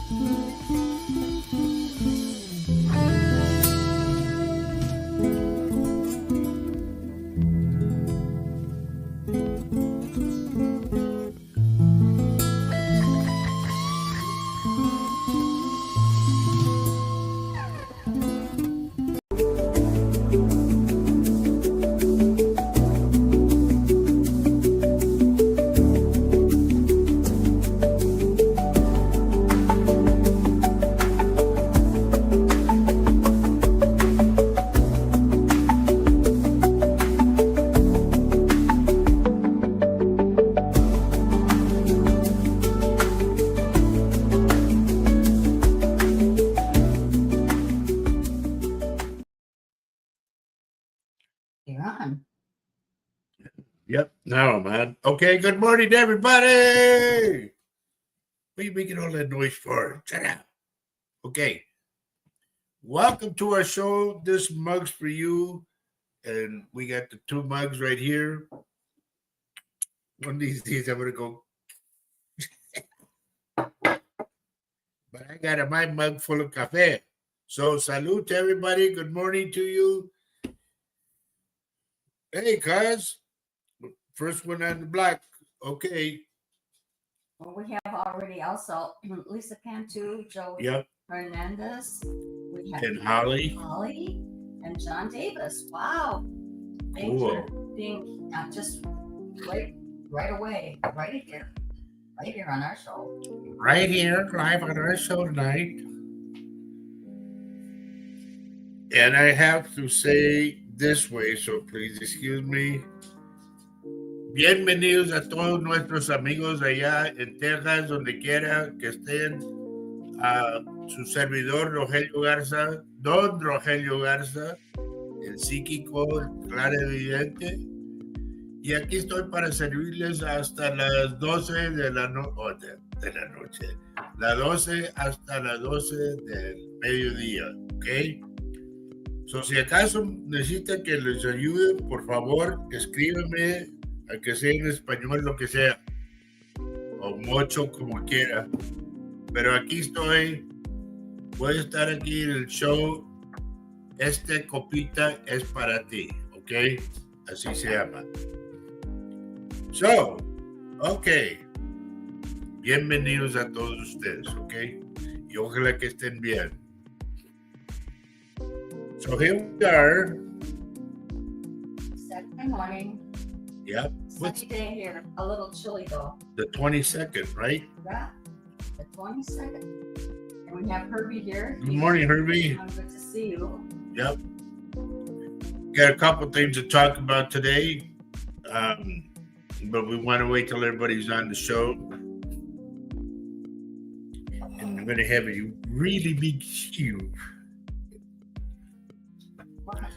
You're on. Yep, now, man. Okay, good morning, everybody. What are you making all that noise for? Shut up. Okay. Welcome to our show. This mug's for you. And we got the two mugs right here. One of these days I'm going to go. But I got my mug full of cafe. So salute to everybody. Good morning to you. Hey, cuz. First one on the block. Okay. Well, we have already also Lisa Cantu, Joe Hernandez. We have And Holly. And John Davis. Wow. Thank you for being just right away, right here on our show. Right here, live on our show tonight. And I have to say this way, so please excuse me. Bienvenidos a todos nuestros amigos allá en Texas, donde quiera que estén. A su servidor Rogelio Garza, don Rogelio Garza, el psíquico, el clarividente. Y aquí estoy para servirles hasta las 12 de la noche. Las 12 hasta las 12 del mediodía, ¿ok? So, si acaso necesitan que les ayude, por favor, escríbeme, a que sea en español, lo que sea, o mucho, como quiera. Pero aquí estoy, voy a estar aquí en el show. Este copita es para ti, ¿ok? Así se llama. So, ok. Bienvenidos a todos ustedes, ¿ok? Y ojalá que estén bien. So here we are. Saturday morning. Yep. Sunny day here. A little chilly though. The 22nd, right? Yeah. The 22nd. And we have Herbie here. Good morning, Herbie. Good to see you. Yep. Got a couple things to talk about today. But we want to wait till everybody's on the show. And we're going to have a really big show.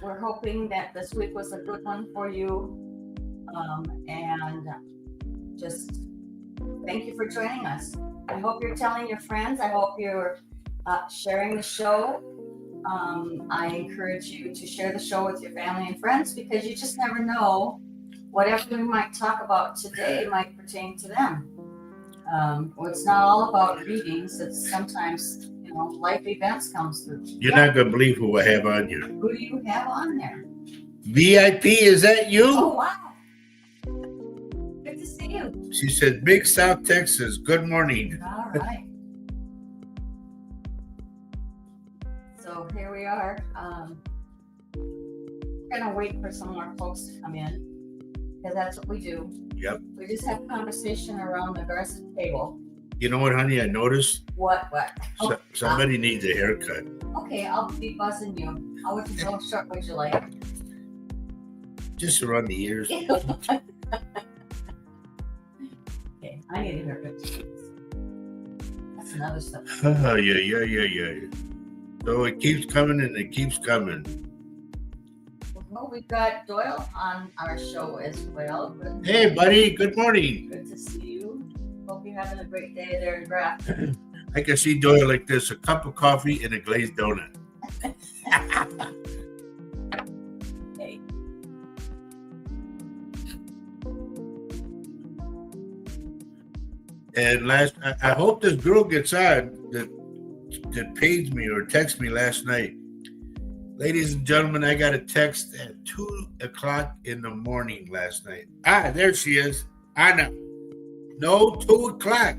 We're hoping that this week was a good one for you. And just thank you for joining us. I hope you're telling your friends. I hope you're sharing the show. I encourage you to share the show with your family and friends because you just never know. Whatever we might talk about today might pertain to them. Well, it's not all about readings. It's sometimes, life events comes through. You're not going to believe who I have on here. Who do you have on there? VIP, is that you? Oh, wow. Good to see you. She said, Big South Texas. Good morning. All right. So here we are. We're going to wait for some more folks to come in. Because that's what we do. Yep. We just have conversation around the aggressive table. You know what, honey? I noticed. What? Somebody needs a haircut. Okay, I'll be buzzing you. How short would you like? Just around the ears. Okay, I need a haircut. That's another stuff. Oh, yeah. So it keeps coming and it keeps coming. Well, we've got Doyle on our show as well. Hey, buddy. Good morning. Good to see you. Hope you're having a great day there in Grafton. I can see Doyle like this, a cup of coffee and a glazed donut. Okay. And I hope this girl gets on that that paged me or texted me last night. Ladies and gentlemen, I got a text at 2 o'clock in the morning last night. There she is. Anna. No, 2 o'clock.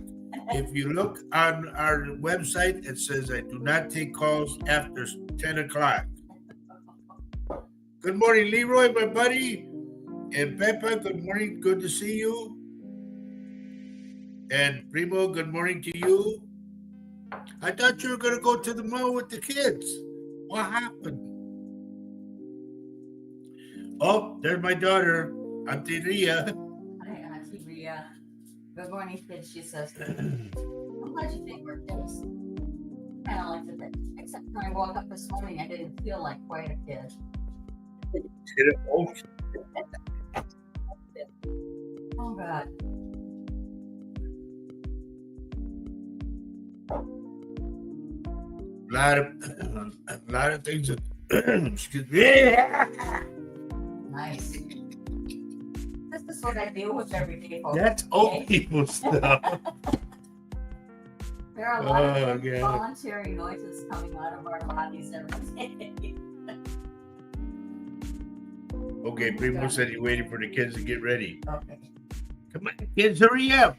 If you look on our website, it says I do not take calls after 10 o'clock. Good morning, Leroy, my buddy. And Peppa, good morning. Good to see you. And Primo, good morning to you. I thought you were going to go to the mall with the kids. What happened? Oh, there's my daughter, Auntie Ria. Hi, Auntie Ria. Good morning, kids, she says. I'm glad you think we're kids. Kind of like that. Except when I woke up this morning, I didn't feel like quite a kid. Oh, God. A lot of things. Excuse me. Nice. This is what I deal with every day, folks. That's old people stuff. There are a lot of voluntary noises coming out of our bodies every day. Okay, Primo said he's waiting for the kids to get ready. Okay. Come on, kids, hurry up.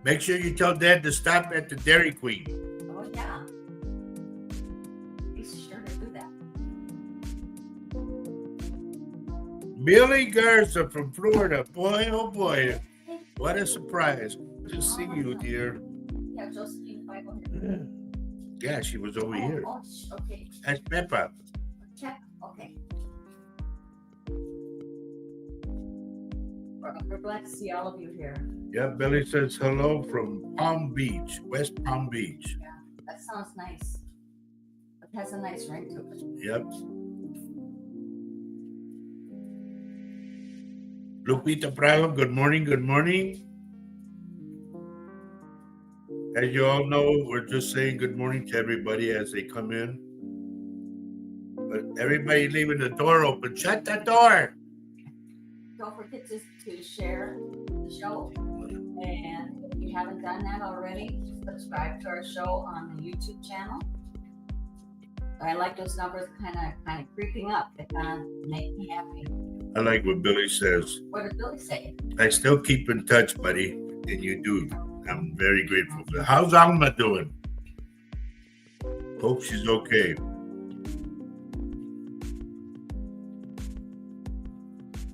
Make sure you tell Dad to stop at the Dairy Queen. Oh, yeah. He's sure to do that. Billy Garza from Florida. Boy, oh boy. What a surprise. Good to see you, dear. Yeah, Josephine Bible here. Yeah, she was over here. Oh, okay. That's Peppa. Okay. We're glad to see all of you here. Yeah, Billy says hello from Palm Beach, West Palm Beach. Yeah, that sounds nice. It has a nice ring to it. Yep. Lupita Prado, good morning, good morning. As you all know, we're just saying good morning to everybody as they come in. But everybody leaving the door open. Shut the door. Don't forget to share the show. And if you haven't done that already, subscribe to our show on the YouTube channel. I like those numbers kind of creeping up. They kind of make me happy. I like what Billy says. What did Billy say? I still keep in touch, buddy, and you do. I'm very grateful for that. How's Alma doing? Hope she's okay.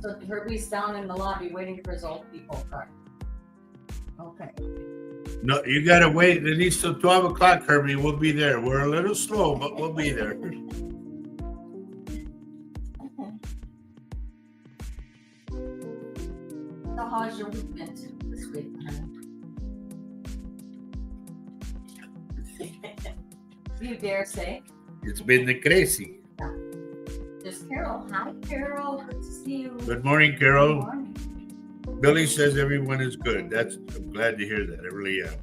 So Herbie's down in the lobby waiting for his old people card. Okay. No, you gotta wait at least till 12 o'clock, Herbie. We'll be there. We're a little slow, but we'll be there. So how's your week been this week, honey? You dare say? It's been crazy. Yeah. There's Carol. Hi, Carol. Good to see you. Good morning, Carol. Good morning. Billy says everyone is good. I'm glad to hear that. I really am.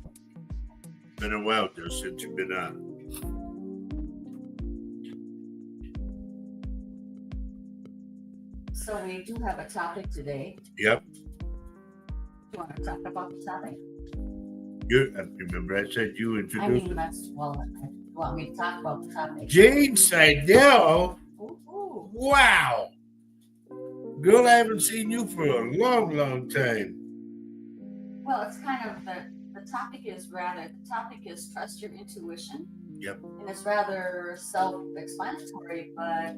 Been a while there since you've been on. So we do have a topic today. Yep. Do you want to talk about the topic? Remember I said you I introduced mean, you want me to talk about the topic? Jane Seidel. Ooh. Wow. Girl, I haven't seen you for a long, long time. Well, it's kind of the topic is trust your intuition. Yep. And it's rather self-explanatory, but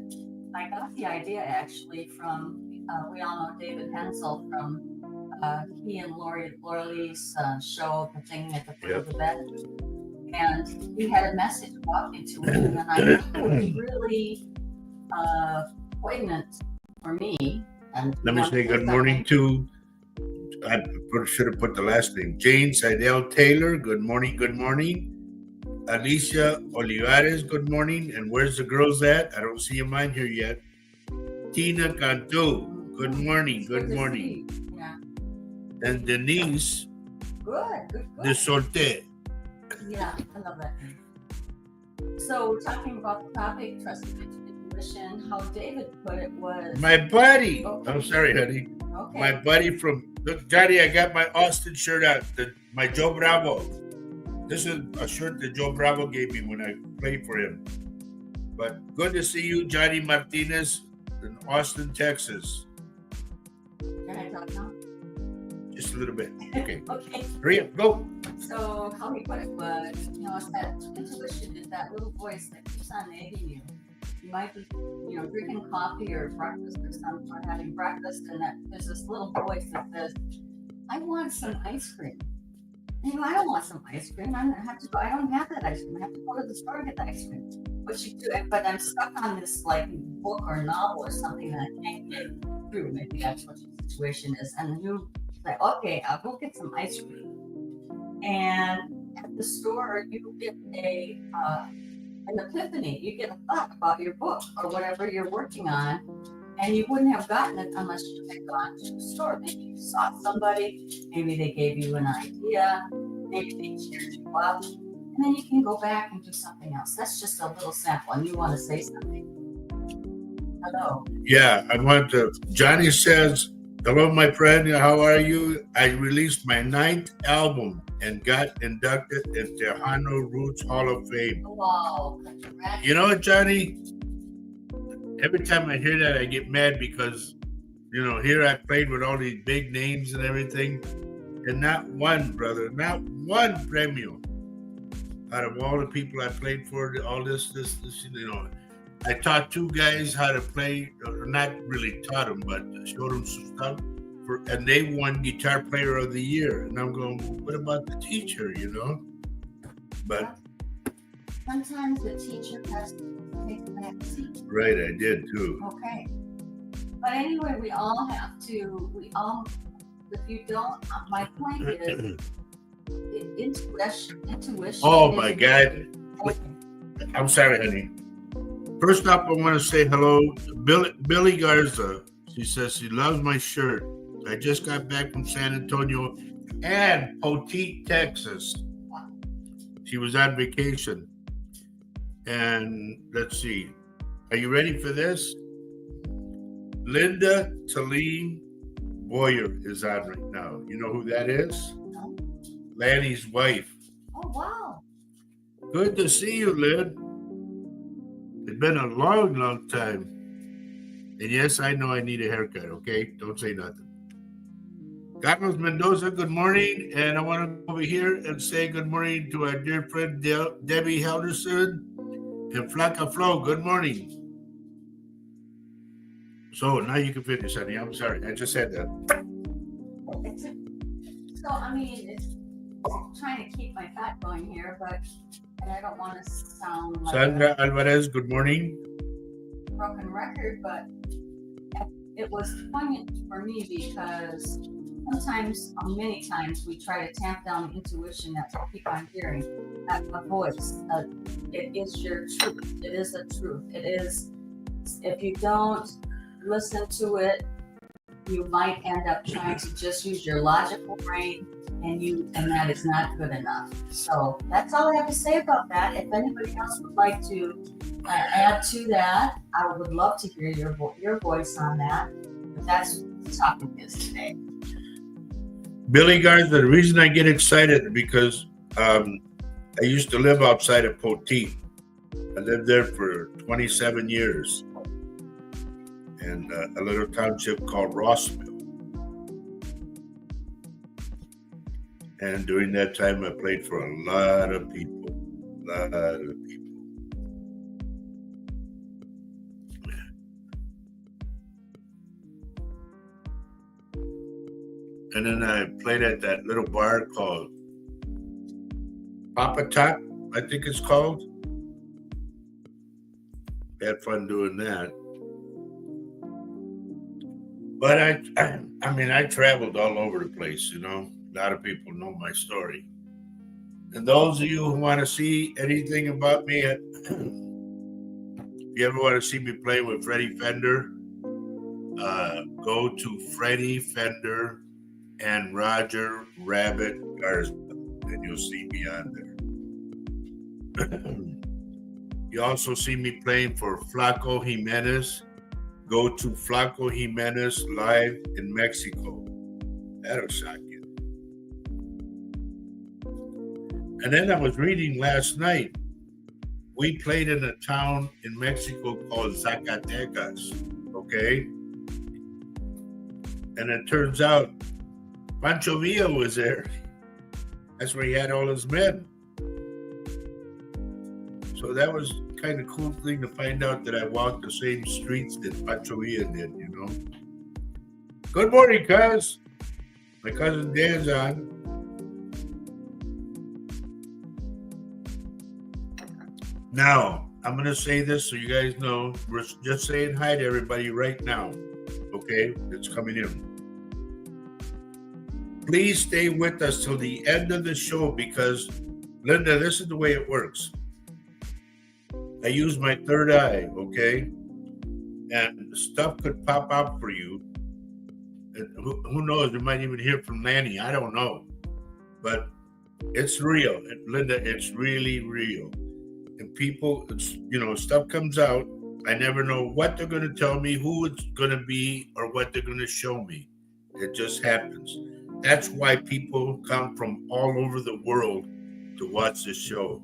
I got the idea actually from, we all know David Hensel from he and Laura Lee's show, The Thing at the Foot of the Bed. And he had a message about intuition, and I thought it was really poignant for me. And Let me say good morning to, I should have put the last name, Jane Seidel Taylor. Good morning, good morning. Alicia Olivares, good morning. And where's the girls at? I don't see them on here yet. Tina Cantu, good morning, good morning. Yeah. And Denise Good. de Solte. Yeah, I love that. So we're talking about the topic, trust your intuition. intuition, how David put it was. My buddy. Okay. I'm sorry, honey. Okay. My buddy from look, Johnny. I got my Austin shirt out. My Joe Bravo. This is a shirt that Joe Bravo gave me when I played for him. But good to see you, Johnny Martinez, in Austin, Texas. Can I talk now? Just a little bit. Okay. Okay. Hurry up, go. So how he put it was, it's that intuition, is that little voice that keeps on nagging you. You might be, drinking coffee or breakfast or something, or having breakfast, and there's this little voice that says, "I want some ice cream." And I don't want some ice cream. I don't have that ice cream. I have to go to the store to get the ice cream. But I'm stuck on this like book or novel or something that I can't get through. Maybe that's what the situation is. And you say, okay, I'll go get some ice cream. And at the store, you get an epiphany. You get a thought about your book or whatever you're working on, and you wouldn't have gotten it unless you had gone to the store. Maybe you saw somebody, maybe they gave you an idea, maybe they cheered you up, and then you can go back and do something else. That's just a little sample, and you want to say something. Hello. Yeah, I want to. Johnny says, "Hello, my friend. How are you? I released my 9th album and got inducted into Tejano Roots Hall of Fame." Wow. You know what, Johnny? Every time I hear that, I get mad because, here I played with all these big names and everything, and not one, brother, not one premio out of all the people I played for, all this. I taught 2 guys how to play, or not really taught them, but showed them some stuff, and they won Guitar Player of the Year. And I'm going, well, what about the teacher, But sometimes the teacher has to take the back seat. Right, I did too. Okay. But anyway, we all have to, if you don't, my point is, intuition. Oh my God. Okay. I'm sorry, honey. First up, I want to say hello to Billy Garza. She says she loves my shirt. I just got back from San Antonio and Poteet, Texas. She was on vacation. And let's see. Are you ready for this? Linda Talene Boyer is on right now. You know who that is? No. Lanny's wife. Oh, wow. Good to see you, Lynn. It's been a long, long time. And yes, I know I need a haircut, okay? Don't say nothing. Carlos Mendoza, good morning. And I want to go over here and say good morning to our dear friend Debbie Helderson and Flaca Flo. Good morning. So now you can finish, honey. I'm sorry. I just said that. So, it's trying to keep my fat going here, and I don't want to sound like Sandra Alvarez, good morning. a broken record, but it was poignant for me because many times, we try to tamp down the intuition that we keep on hearing, that a voice. It is your truth. It is the truth. It is, if you don't listen to it, you might end up trying to just use your logical brain, and that is not good enough. So that's all I have to say about that. If anybody else would like to add to that, I would love to hear your voice on that. But that's what the topic is today. Billy Garza, the reason I get excited is because I used to live outside of Poteet. I lived there for 27 years in a little township called Rossville. And during that time, I played for a lot of people. And then I played at that little bar called Papa Top, I think it's called. Had fun doing that. But I traveled all over the place, A lot of people know my story. And those of you who want to see anything about me, if you ever want to see me play with Freddie Fender, go to Freddie Fender and Roger Rabbit Garza, and you'll see me on there. You also see me playing for Flaco Jimenez. Go to Flaco Jimenez live in Mexico. That'll shock you. And then I was reading last night. We played in a town in Mexico called Zacatecas, okay? And it turns out Pancho Villa was there. That's where he had all his men. So that was kind of cool thing to find out that I walked the same streets that Pancho Villa did, you know. Good morning, cuz. My cousin Dan's on. Now, I'm going to say this so you guys know. We're just saying hi to everybody right now, okay, that's coming in. Please stay with us till the end of the show because, Linda, this is the way it works. I use my third eye, okay? And stuff could pop out for you. And who knows? We might even hear from Lanny. I don't know. But it's real. Linda, it's really real. And people, stuff comes out. I never know what they're going to tell me, who it's going to be, or what they're going to show me. It just happens. That's why people come from all over the world to watch this show.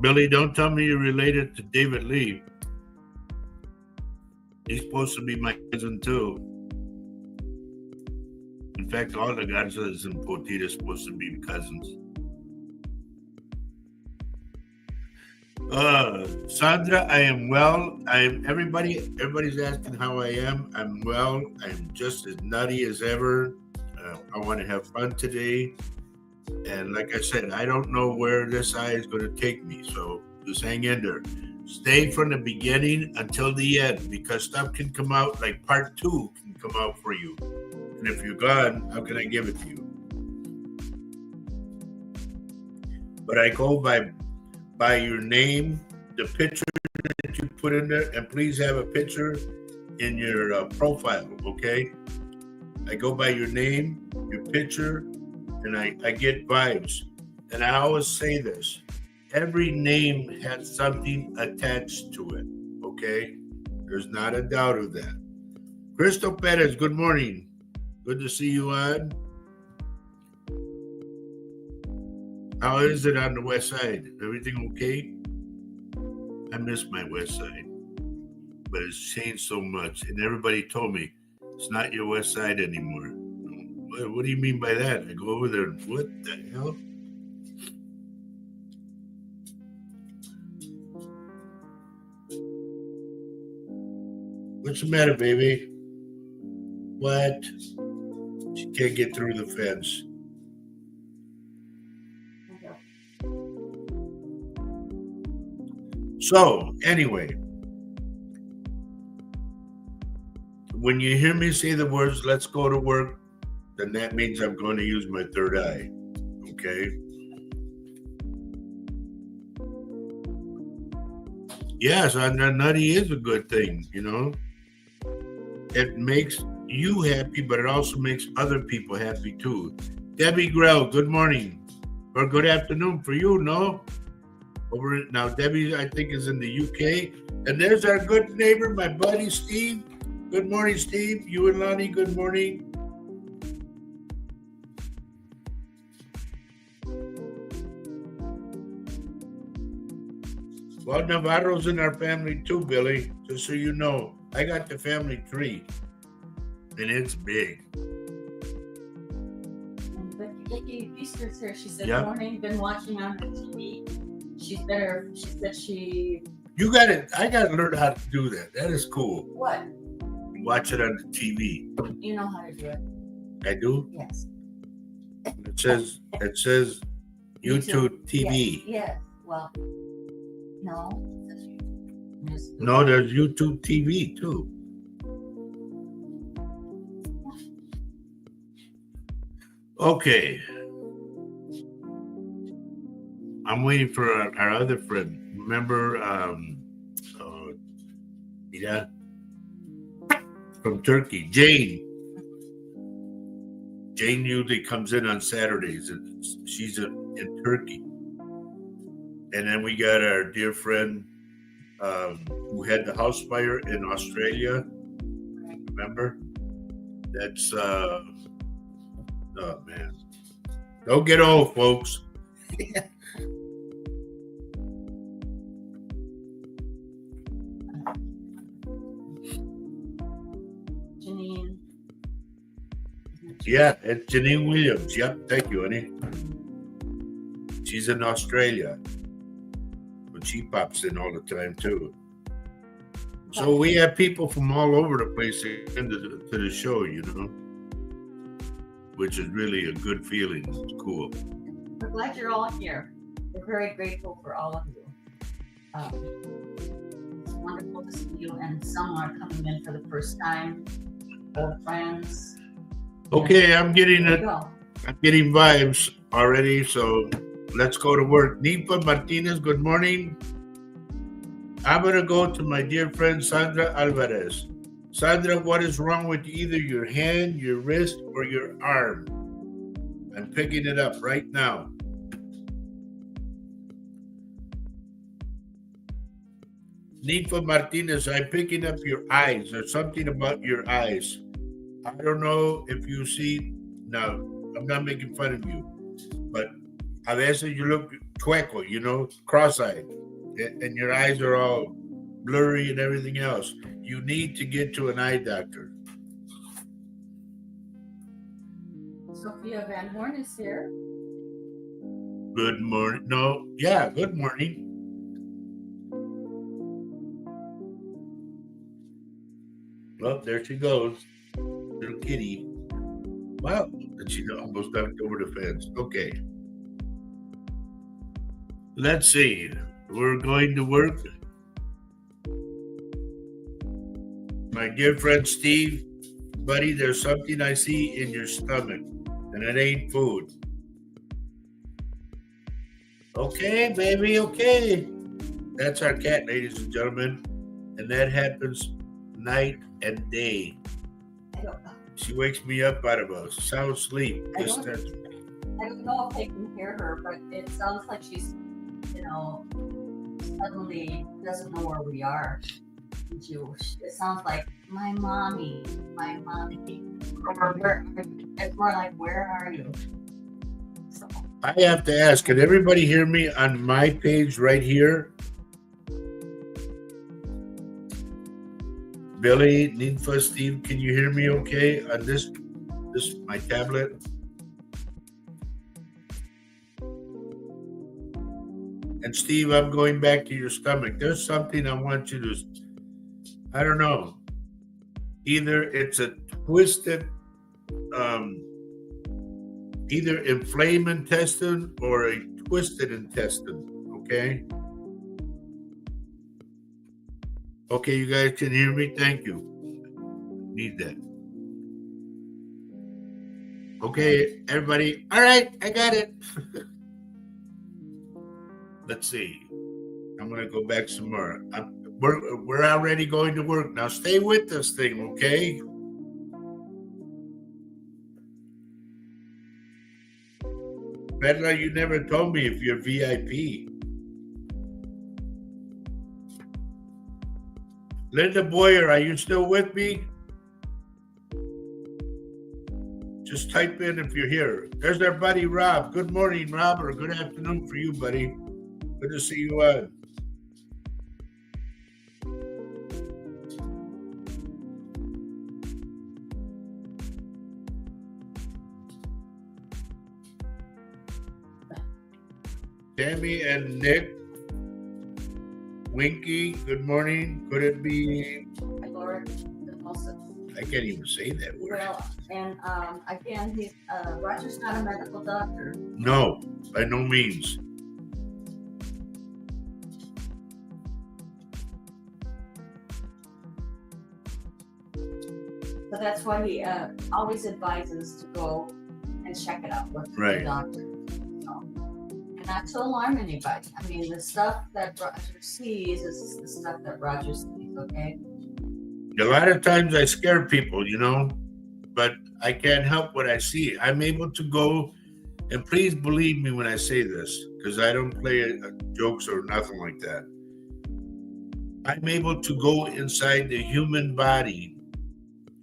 Billy, don't tell me you're related to David Lee. He's supposed to be my cousin too. In fact, all the Garzas and Potita are supposed to be cousins. Sandra, I am well. Everybody's asking how I am. I'm well. I'm just as nutty as ever. I want to have fun today. And like I said, I don't know where this eye is going to take me. So just hang in there. Stay from the beginning until the end because stuff can come out, like part 2 can come out for you. And if you're gone, how can I give it to you? But I go by your name, the picture that you put in there, and please have a picture in your profile, okay? I go by your name, your picture, and I get vibes. And I always say this, every name has something attached to it, okay? There's not a doubt of that. Crystal Perez, good morning. Good to see you on. How is it on the west side? Everything okay? I miss my west side, but it's changed so much. And everybody told me, it's not your west side anymore. What do you mean by that? I go over there, what the hell? What's the matter, baby? What? She can't get through the fence. So, anyway, when you hear me say the words, let's go to work, then that means I'm going to use my third eye, okay? Yes, nutty is a good thing, you know? It makes you happy, but it also makes other people happy too. Debbie Grell, good morning. Or good afternoon for you, no? Now, Debbie, I think, is in the UK. And there's our good neighbor, my buddy, Steve. Good morning, Steve. You and Lonnie, good morning. Well, Navarro's in our family too, Billy, just so you know. I got the family tree, and it's big. Vicky Feaster's here. She said, Yep. Morning, been watching on the TV. She said she... You got it. I got to learn how to do that. That is cool. What? Watch it on the TV. You know how to do it. I do? Yes. It says YouTube TV. Yes. Well, no. No, there's YouTube TV too. Okay. I'm waiting for our other friend. Remember, Mira, from Turkey, Jane. Jane usually comes in on Saturdays, and she's in Turkey. And then we got our dear friend who had the house fire in Australia. Remember? That's oh man. Don't get old, folks. Janine. Yeah, it's Janine Williams. Yep, thank you, honey. She's in Australia, but she pops in all the time too. So we have people from all over the place into the show, you know, which is really a good feeling. It's cool. We're glad you're all here. We're very grateful for all of you. It's wonderful to see you, and some are coming in for the first time. Old friends. Okay, I'm getting There it. you go. I'm getting vibes already, so let's go to work. Nipa Martinez, good morning. I'm going to go to my dear friend Sandra Alvarez. Sandra, what is wrong with either your hand, your wrist, or your arm? I'm picking it up right now. Nipa Martinez, I'm picking up your eyes. There's something about your eyes. I don't know if you see. Now, I'm not making fun of you, but a veces you look chueco, you know, cross-eyed, and your eyes are all blurry and everything else. You need to get to an eye doctor. Sophia Van Horn is here. Good morning. No, yeah, good morning. Well, there she goes. Little kitty. Wow, and she almost knocked over the fence. Okay. Let's see. We're going to work. My dear friend Steve, buddy, there's something I see in your stomach, and it ain't food. Okay, baby, okay. That's our cat, ladies and gentlemen. And that happens night and day. I don't know. She wakes me up out of a sound sleep. I don't know if they can hear her, but it sounds like she's, suddenly doesn't know where we are. It sounds like my mommy. Or it's more like, where are you? So. I have to ask, can everybody hear me on my page right here? Billy, Ninfa, Steve, can you hear me okay on this my tablet? And Steve, I'm going back to your stomach. There's something I want you to, I don't know. Either it's a twisted, either inflamed intestine or a twisted intestine, okay? Okay, you guys can hear me? Thank you. Need that. Okay, everybody. All right, I got it. Let's see. I'm going to go back some more. We're already going to work. Now stay with this thing, okay? Pedla, you never told me if you're VIP. Linda Boyer, are you still with me? Just type in if you're here. There's our buddy Rob. Good morning, Rob, or good afternoon for you, buddy. Good to see you on. Tammy and Nick. Winky, good morning. Could it be? I can't even say that word. Well, and again, Roger's not a medical doctor. No, by no means. So that's why he always advises to go and check it out with Right. the doctor. So, and not to alarm anybody. I mean, the stuff that Roger sees is the stuff that Roger sees, okay? A lot of times I scare people, but I can't help what I see. I'm able to go, and please believe me when I say this, because I don't play jokes or nothing like that. I'm able to go inside the human body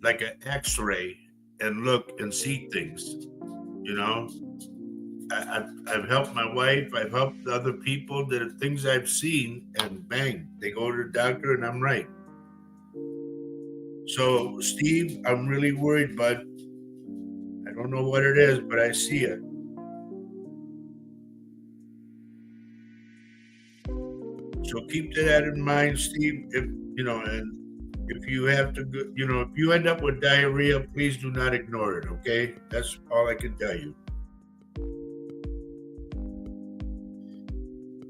like an X-ray and look and see things. I've helped my wife. I've helped the other people. There are things I've seen, and bang, they go to the doctor, and I'm right. So, Steve, I'm really worried, bud. I don't know what it is, but I see it. So keep that in mind, Steve. And if you have to go, if you end up with diarrhea, please do not ignore it. Okay, that's all I can tell you.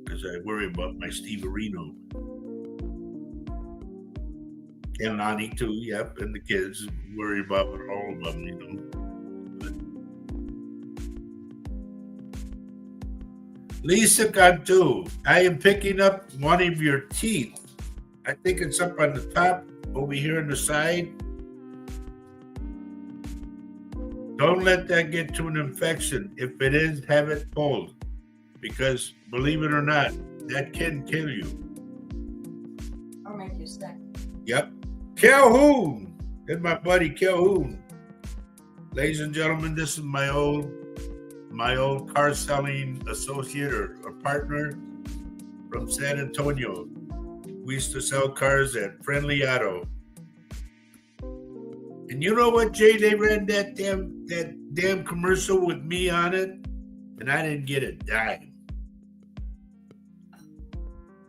Because I worry about my Steve Areno. And Lonnie too, yep, and the kids worry about all of them, Lisa Cantu, I am picking up one of your teeth. I think it's up on the top, over here on the side. Don't let that get to an infection. If it is, have it pulled. Because believe it or not, that can kill you. Or make you sick. Yep. Calhoun. That's my buddy Calhoun. Ladies and gentlemen, this is my old car selling associate or partner from San Antonio. We used to sell cars at Friendly Auto. And you know what, Jay? They ran that damn commercial with me on it, and I didn't get a dime.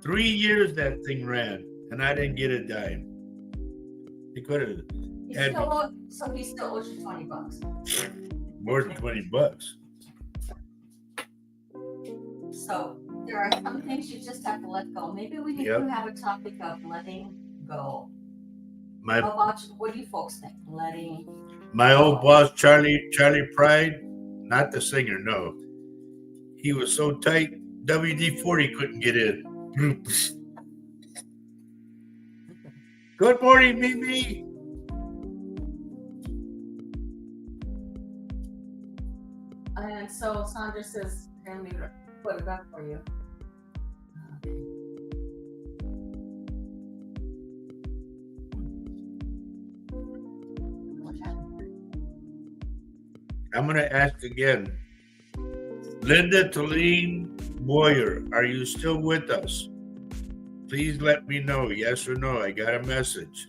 3 years that thing ran, and I didn't get a dime. He could have had So he still owes you $20. more than $20. So there are some things you just have to let go. Maybe we need to have a topic of letting go. How about, what do you folks think? My old boss, Charlie Pride, not the singer, no. He was so tight, WD-40 couldn't get in. Good morning, Mimi. And so Sandra says, can we put it up for you? Okay. I'm going to ask again. Linda Talene Boyer, are you still with us? Please let me know, yes or no. I got a message.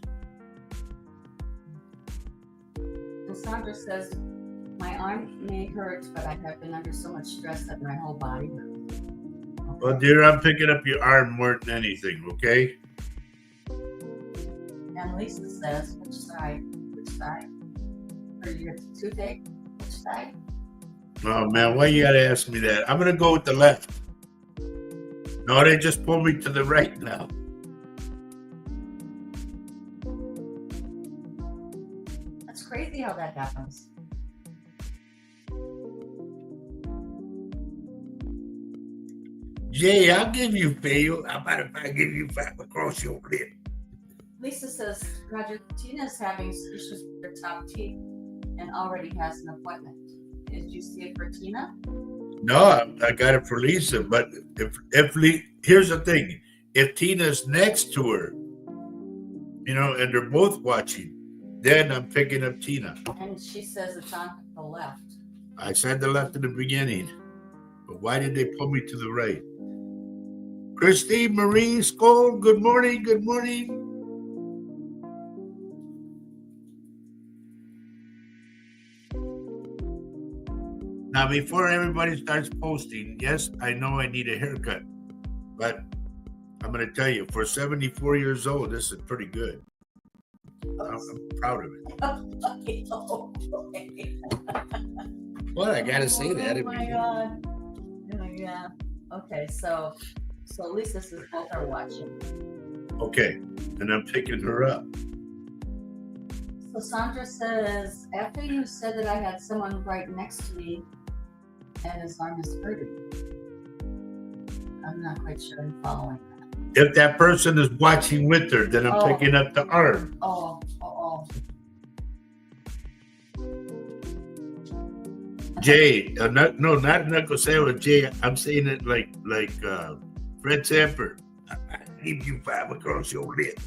And Sandra says, my arm may hurt, but I have been under so much stress that my whole body hurts. Okay. Well, dear, I'm picking up your arm more than anything, okay? And Lisa says, which side? Or your toothache? Which side? Oh, man, why you got to ask me that? I'm going to go with the left. No, they just pulled me to the right now. That's crazy how that happens. Jay, I'll give you fail. How about if I give you 5 across your lip? Lisa says, Roger, Tina's having issues with her top teeth and already has an appointment. Did you see it for Tina? No, I got it for Lisa. But here's the thing: if Tina's next to her, and they're both watching, then I'm picking up Tina. And she says it's on the left. I said the left in the beginning, but why did they pull me to the right? Christine Marie Skoll, good morning. Good morning. Now, before everybody starts posting, yes, I know I need a haircut, but I'm going to tell you, for 74 years old, this is pretty good. I'm proud of it. Well, I got to say that. Oh my God. Yeah. Okay, so Lisa says both are watching. Okay, and I'm picking her up. So Sandra says, after you said that I had someone right next to me and his arm is hurting. I'm not quite sure I'm following that. If that person is watching with her, then I'm picking up the arm. Oh. Jay, not Knuckle Sandwich, Jay. I'm saying it like Fred Sanford. I give you 5 across your lip.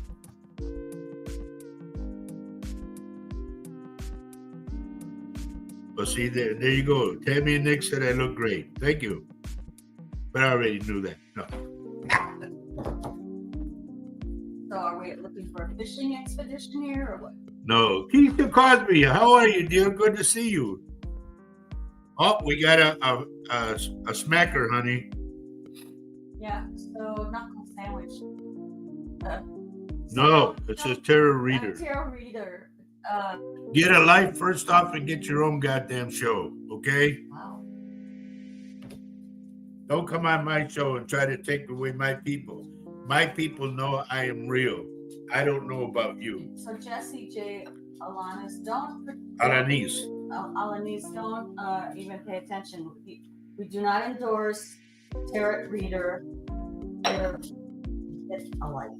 Well, see, there you go. Tammy and Nick said I look great. Thank you. But I already knew that. No. So are we looking for a fishing expedition here or what? No. Keisha Cosby, how are you, dear? Good to see you. Oh, we got a smacker, honey. Yeah, so Knuckle Sandwich. No, it says tarot reader. Tarot reader. Get a life first off and get your own goddamn show, okay? Wow. Don't come on my show and try to take away my people. My people know I am real. I don't know about you. So Jesse J. Alanis, don't even pay attention. We do not endorse tarot reader. It's alike.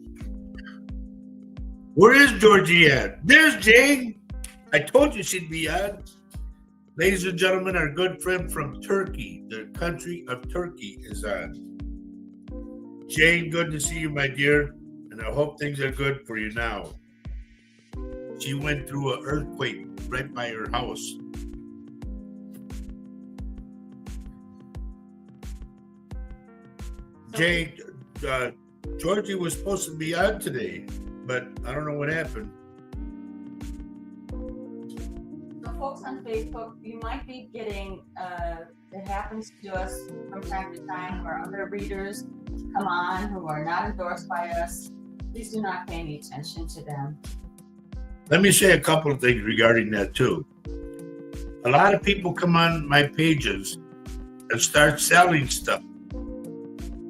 Where is Georgie at? There's Jane. I told you she'd be on. Ladies and gentlemen, our good friend from Turkey, the country of Turkey, is on. Jane, good to see you, my dear, and I hope things are good for you now. She went through an earthquake right by her house. Jane, Georgie was supposed to be on today, but I don't know what happened. So folks on Facebook, you might be getting, it happens to us from time to time where other readers come on who are not endorsed by us. Please do not pay any attention to them. Let me say a couple of things regarding that too. A lot of people come on my pages and start selling stuff.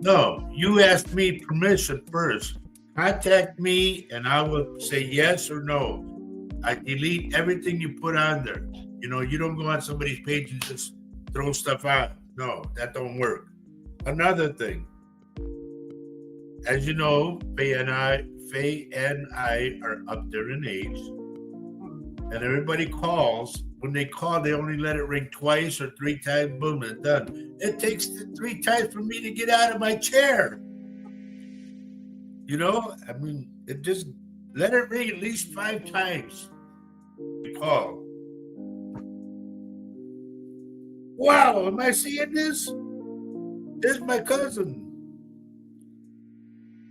No, you asked me permission first. Contact me and I will say yes or no. I delete everything you put on there. You know, you don't go on somebody's page and just throw stuff out. No, that don't work. Another thing, as you know, Faye and I are up there in age, and everybody calls. When they call, they only let it ring twice or 3 times, boom, and done. It takes 3 times for me to get out of my chair. You know, I mean, it just let it ring at least 5 times. You call. Wow, am I seeing this? This is my cousin,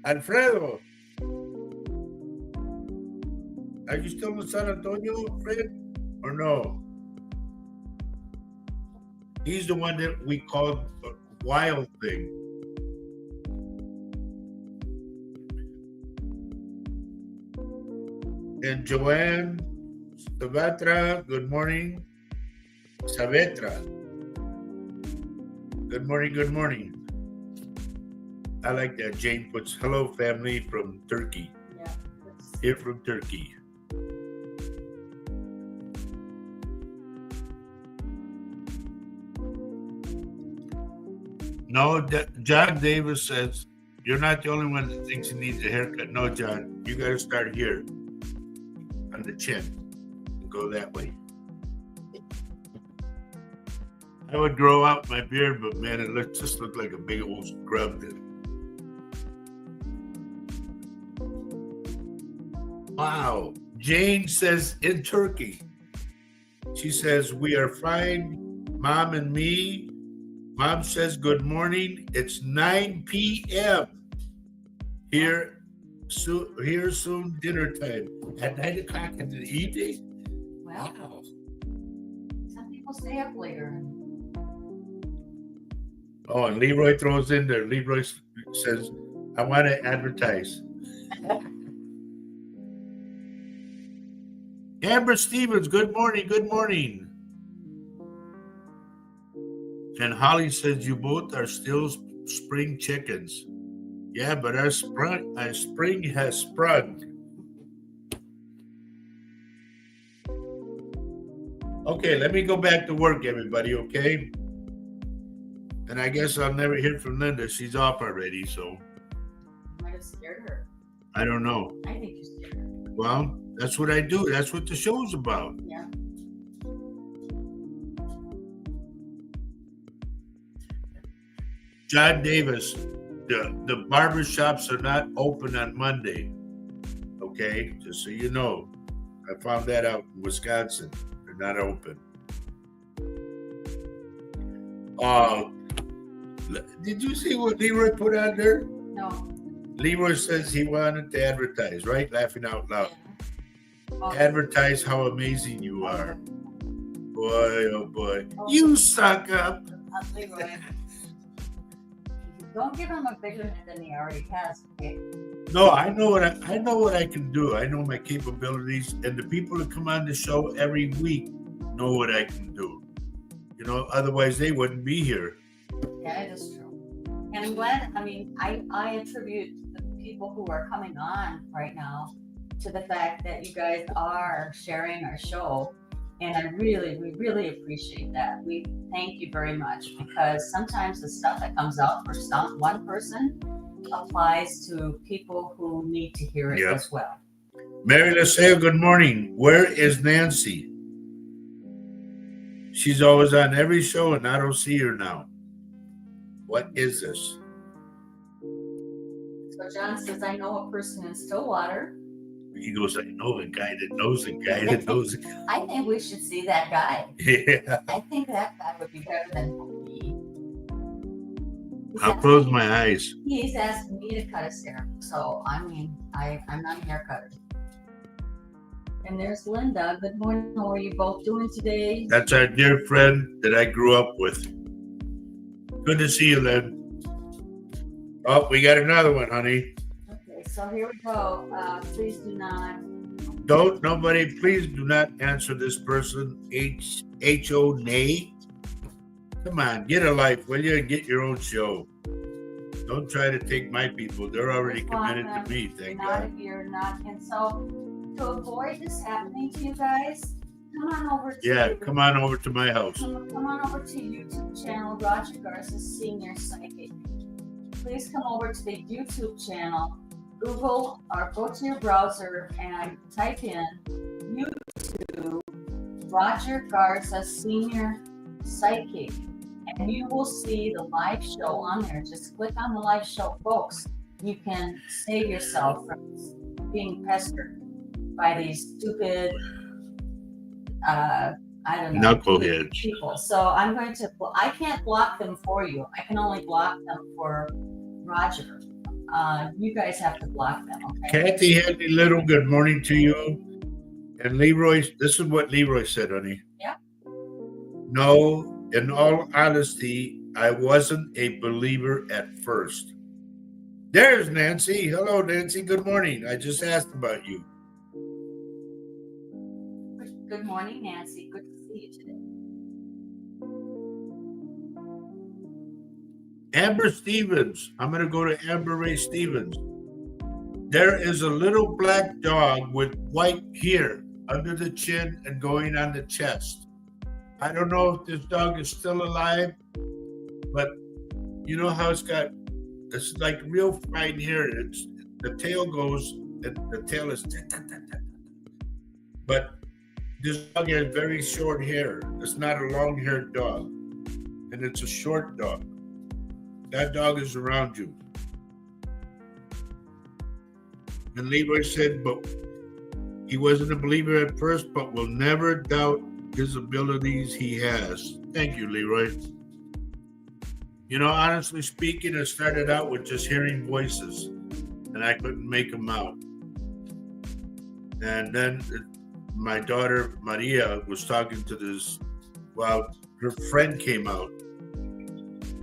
Alfredo. Are you still in San Antonio, Fred? Or no? He's the one that we called Wild Thing. And Joanne Savatra, good morning. Savetra. Good morning, good morning. I like that. Jane puts hello family from Turkey. Yeah. Here from Turkey. No, John Davis says, you're not the only one that thinks he needs a haircut. No, John, you got to start here on the chin and go that way. I would grow out my beard, but man, it just looked like a big old scrub. Wow. Jane says in Turkey, she says, we are fine, Mom and me. Mom says, good morning. It's 9 p.m. Here soon, dinner time. At 9 o'clock in the evening? Well, Wow. Some people stay up later. Oh, and Leroy throws in there. Leroy says, I want to advertise. Amber Stevens, good morning, good morning. And Holly says, you both are still spring chickens. Yeah, but our spring has sprung. Okay, let me go back to work, everybody, okay? And I guess I'll never hear from Linda. She's off already, so You might have scared her. I don't know. I think you scared her. Well, that's what I do. That's what the show's about. Yeah. John Davis, the barber shops are not open on Monday. Okay, just so you know. I found that out in Wisconsin. They're not open. Did you see what Leroy put on there? No. Leroy says he wanted to advertise, right? Laughing out loud. Yeah. Oh. Advertise how amazing you are. Boy, oh boy. Oh. You suck up. Leroy. Don't give him a bigger head than he already has, okay? No, I know what I can do. I know my capabilities, and the people that come on the show every week know what I can do. You know, otherwise they wouldn't be here. Yeah, it is true. And I'm glad, I attribute the people who are coming on right now to the fact that you guys are sharing our show. And we really appreciate that. We thank you very much, because sometimes the stuff that comes out for one person applies to people who need to hear it as well. Mary Laseo, good morning. Where is Nancy? She's always on every show and I don't see her now. What is this? So John says, I know a person in Stillwater. He goes, I know a guy that knows a guy that knows a guy. I think we should see that guy. Yeah. I think that guy would be better than me. I'll close my eyes. He's asked me to cut his hair. So, I'm not a hair cutter. And there's Linda. Good morning. How are you both doing today? That's our dear friend that I grew up with. Good to see you, Lynn. Oh, we got another one, honey. Okay, so here we go. Please do not. Please do not answer this person. H.O. Nay. Come on, get a life, will you? And get your own show. Don't try to take my people. They're already committed to me, thank God. You're not. And so, to avoid this happening to you guys, come on over to my house. Come on over to YouTube channel Roger Garza's Senior Psychic. Please come over to the YouTube channel. Google or go to your browser and type in YouTube Roger Garza Senior Psychic, and you will see the live show on there. Just click on the live show, folks. You can save yourself from being pestered by these stupid, knuckleheads people. So I can't block them for you. I can only block them for Roger. You guys have to block them, okay? Kathy Henry Little, good morning to you. And Leroy, this is what Leroy said, honey. Yeah. No, in all honesty, I wasn't a believer at first. There's Nancy. Hello, Nancy. Good morning. I just asked about you. Good morning, Nancy. Good to see you today. Amber Stevens. I'm going to go to Amber Ray Stevens. There is a little black dog with white hair under the chin and going on the chest. I don't know if this dog is still alive, but you know how it's like real fine hair. The tail goes, the tail is, but this dog has very short hair. It's not a long-haired dog, and it's a short dog. That dog is around you. And Leroy said, but he wasn't a believer at first, but will never doubt his abilities he has. Thank you, Leroy. You know, honestly speaking, it started out with just hearing voices, and I couldn't make them out. And then my daughter, Maria, was talking to her friend came out.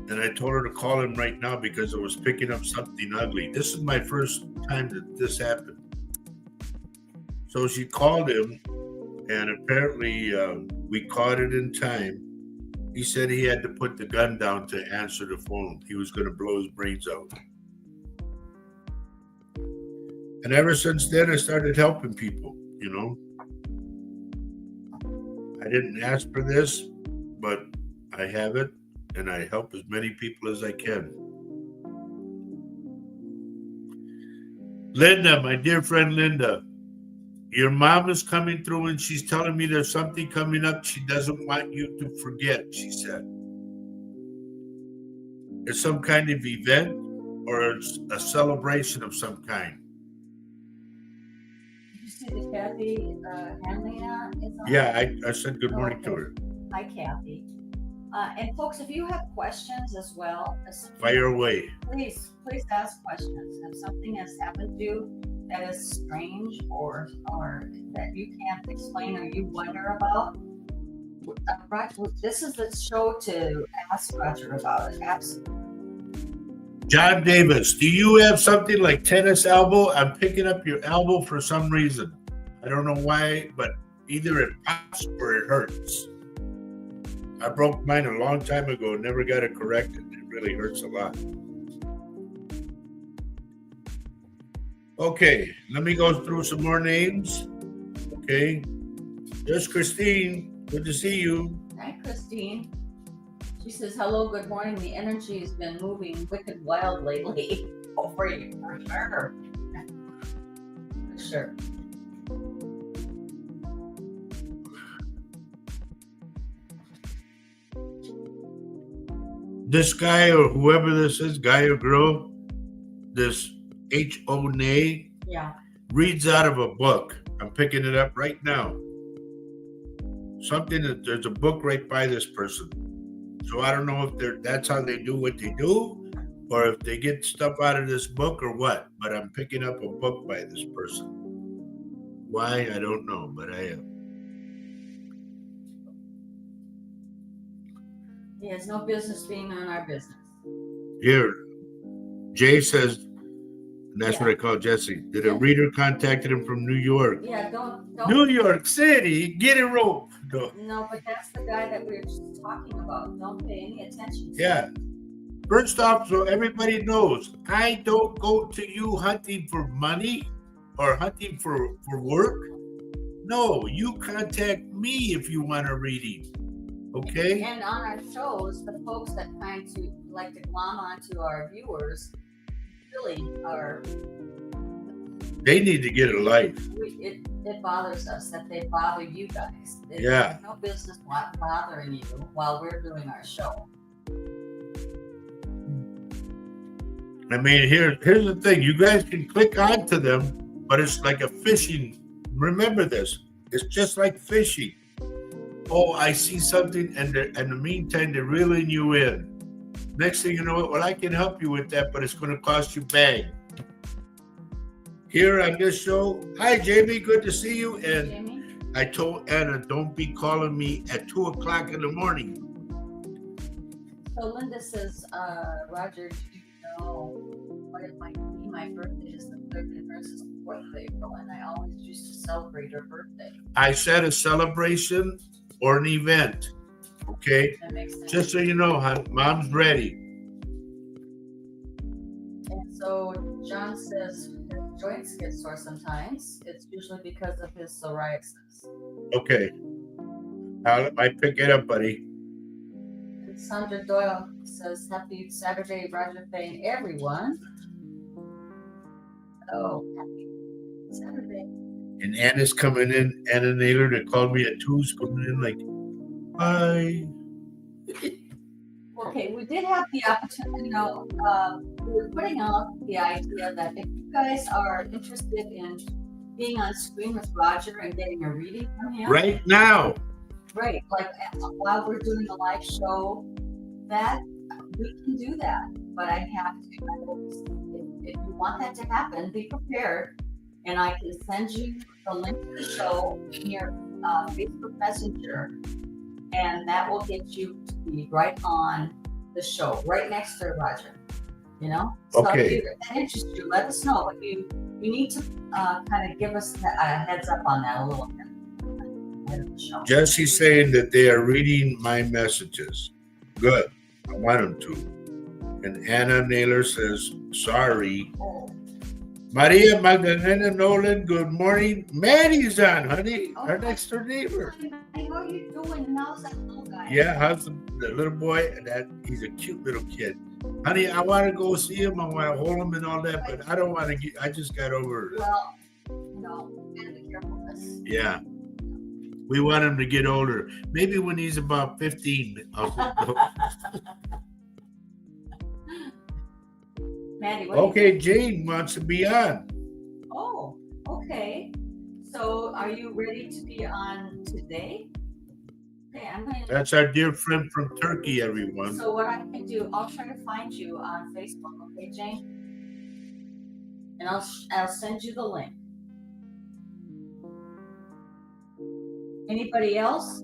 And I told her to call him right now because I was picking up something ugly. This is my first time that this happened. So she called him, and apparently we caught it in time. He said he had to put the gun down to answer the phone. He was going to blow his brains out. And ever since then, I started helping people, you know. I didn't ask for this, but I have it, and I help as many people as I can. Linda, my dear friend Linda, your mom is coming through and she's telling me there's something coming up she doesn't want you to forget, she said. It's some kind of event or it's a celebration of some kind. Did you see that Kathy Hanley is on? Yeah, I said good morning to her. Hi, Kathy. And folks, if you have questions as well, Fire away. Please ask questions. If something has happened to you that is strange or that you can't explain or you wonder about, this is the show to ask Roger about it. Absolutely. John Davis, do you have something like tennis elbow? I'm picking up your elbow for some reason. I don't know why, but either it pops or it hurts. I broke mine a long time ago and never got it corrected. It really hurts a lot. Okay, let me go through some more names. Okay, there's Christine. Good to see you. Hi, Christine. She says, hello, good morning. The energy has been moving wicked wild lately. Oh, for you, for sure. For sure. This guy or whoever this is, guy or girl, this H-O-N-A, yeah, reads out of a book. I'm picking it up right now. Something that there's a book right by this person. So I don't know if that's how they do what they do, or if they get stuff out of this book or what. But I'm picking up a book by this person. Why, I don't know, but I am. He has no business being on our business. Here, Jay says, and that's what I call Jesse, that a reader contacted him from New York. Yeah, don't. New York City, get a rope. No, but that's the guy that we were just talking about. Don't pay any attention to. Yeah. First off, so everybody knows, I don't go to you hunting for money or hunting for work. No, you contact me if you want a reading. Okay? And on our shows, the folks that kind to like to glom onto our viewers really are. They need to get a life. It bothers us that they bother you guys. They have no business bothering you while we're doing our show. I mean, here's the thing. You guys can click onto them, but it's like a fishing. Remember this. It's just like fishing. Oh, I see something, and in the meantime, they're reeling you in. Next thing you know, well, I can help you with that, but it's going to cost you bang. Here on this show, hi, Jamie, good to see you. And Jamie? I told Anna, don't be calling me at 2 o'clock in the morning. So Linda says, Roger, do you know what it might be? My birthday is the 3rd and hers is the 4th of April, and I always used to celebrate her birthday. I said a celebration or an event, okay? That makes sense. Just so you know, hon, Mom's ready. And so John says his joints get sore sometimes. It's usually because of his psoriasis. Okay. I pick it up, buddy. And Sandra Doyle says, happy Saturday, Roger Faye, everyone. Oh, happy Saturday. And Anna's coming in. Anna Naylor that called me at 2 is coming in like, bye. Okay, we did have the opportunity, we were putting out the idea that if you guys are interested in being on screen with Roger and getting a reading from him. Right now. Right, like while we're doing a live show, that we can do that. But I have to, if you want that to happen, be prepared. And I can send you the link to the show in your Facebook Messenger, and that will get you to be right on the show, right next to Roger. You know? So okay. If that interests you, let us know. But you need to kind of give us a heads up on that a little bit ahead of the show. Jesse's saying that they are reading my messages. Good. I want them to. And Anna Naylor says, sorry. Oh. Maria Magdalena Nolan, good morning. Maddie's on, honey, Oh, our next door neighbor. How are you doing? And how's that little guy? Yeah, how's the little boy? He's a cute little kid. Honey, I want to go see him. I want to hold him and all that, but I don't want to get. I just got over it. Well, gotta be careful with this. Yeah, we want him to get older. Maybe when he's about 15. Maddie, what Okay, Jane wants to be on. Oh, okay. So are you ready to be on today? Okay, I'm going to. That's our dear friend from Turkey, everyone. So what I can do, I'll try to find you on Facebook, okay, Jane? And I'll send you the link. Anybody else?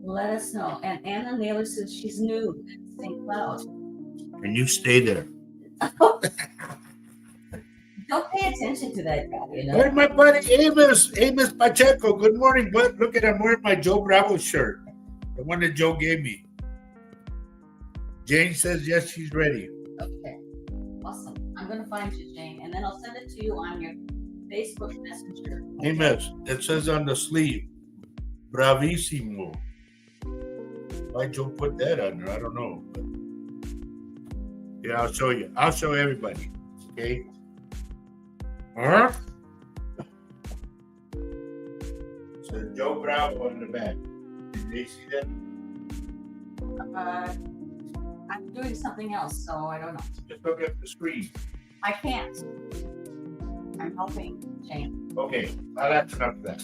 Let us know. And Anna Naylor says she's new at St. Cloud. And you stay there. Don't pay attention to that guy, Where's my buddy Amos Pacheco? Good morning, bud. Look at him wearing my Joe Bravo shirt. The one that Joe gave me. Jane says yes, she's ready. Okay. Awesome. I'm going to find you, Jane, and then I'll send it to you on your Facebook Messenger. Amos, it says on the sleeve, Bravissimo. Why Joe put that on there? I don't know. But yeah, I'll show you. I'll show everybody. Okay. Huh? So Joe Bravo on the back. Did they see that? I'm doing something else, so I don't know. Just look at the screen. I can't. I'm helping Jane. Okay, well, that's enough of that.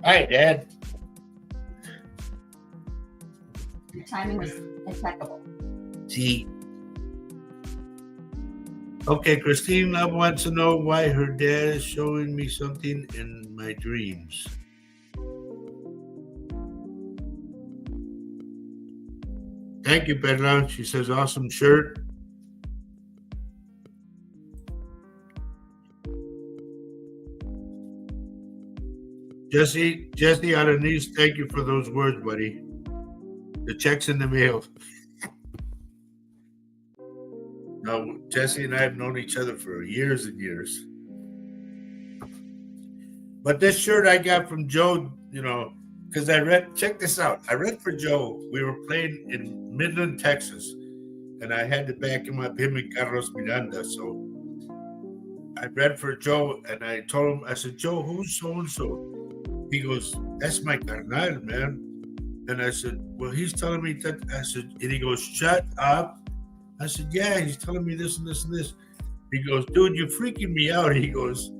Hi, Dad. Your timing was impeccable. See. Okay, Christine Love wants to know why her dad is showing me something in my dreams. Thank you, Pedro. She says, awesome shirt. Jesse Alanis, thank you for those words, buddy. The check's in the mail. No, Jesse and I have known each other for years and years. But this shirt I got from Joe, because check this out. I read for Joe. We were playing in Midland, Texas, and I had to back him up, him and Carlos Miranda. So I read for Joe, and I told him, I said, Joe, who's so-and-so? He goes, that's my carnal, man. And I said, well, he's telling me that. I said, and he goes, shut up. I said, yeah, he's telling me this and this and this. He goes, dude, you're freaking me out. He goes,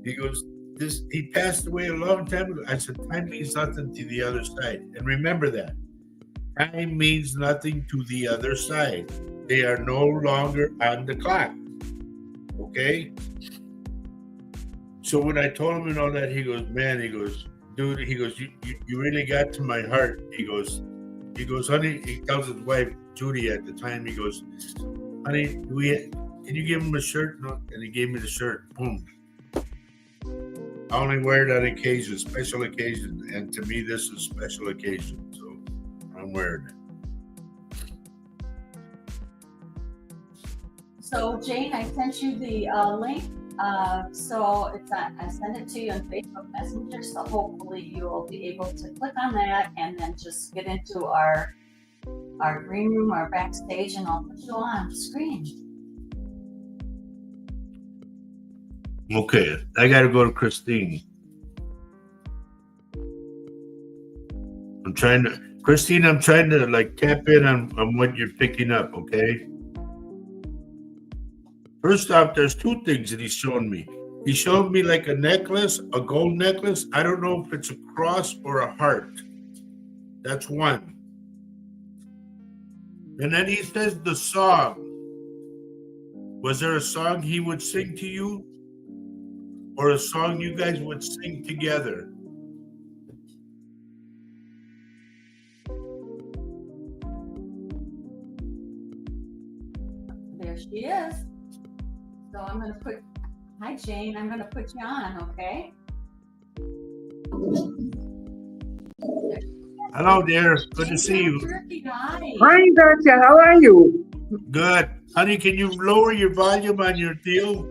he passed away a long time ago. I said, time means nothing to the other side. And remember that. Time means nothing to the other side. They are no longer on the clock. Okay? So when I told him and all that, he goes, man, he goes, dude, he goes, you really got to my heart. He goes, honey, he tells his wife, Judy, at the time, he goes, honey, can you give him a shirt? No. And he gave me the shirt. Boom. I only wear it on occasion, special occasion. And to me, this is a special occasion. So I'm wearing it. So Jane, I sent you the link. So I sent it to you on Facebook Messenger. So hopefully you will be able to click on that and then just get into our green room, our backstage, and I'll put you on screen. Okay, I got to go to Christine. I'm trying to like tap in on what you're picking up, okay? First off, there's two things that he's showing me. He showed me like a necklace, a gold necklace. I don't know if it's a cross or a heart. That's one. And then he says the song. Was there a song he would sing to you? Or a song you guys would sing together? There she is. So I'm going to hi Jane, I'm going to put you on, okay? Hello, dear. Good to see you. Turkey guy. Hi, Doctor. How are you? Good. Honey, can you lower your volume on your deal?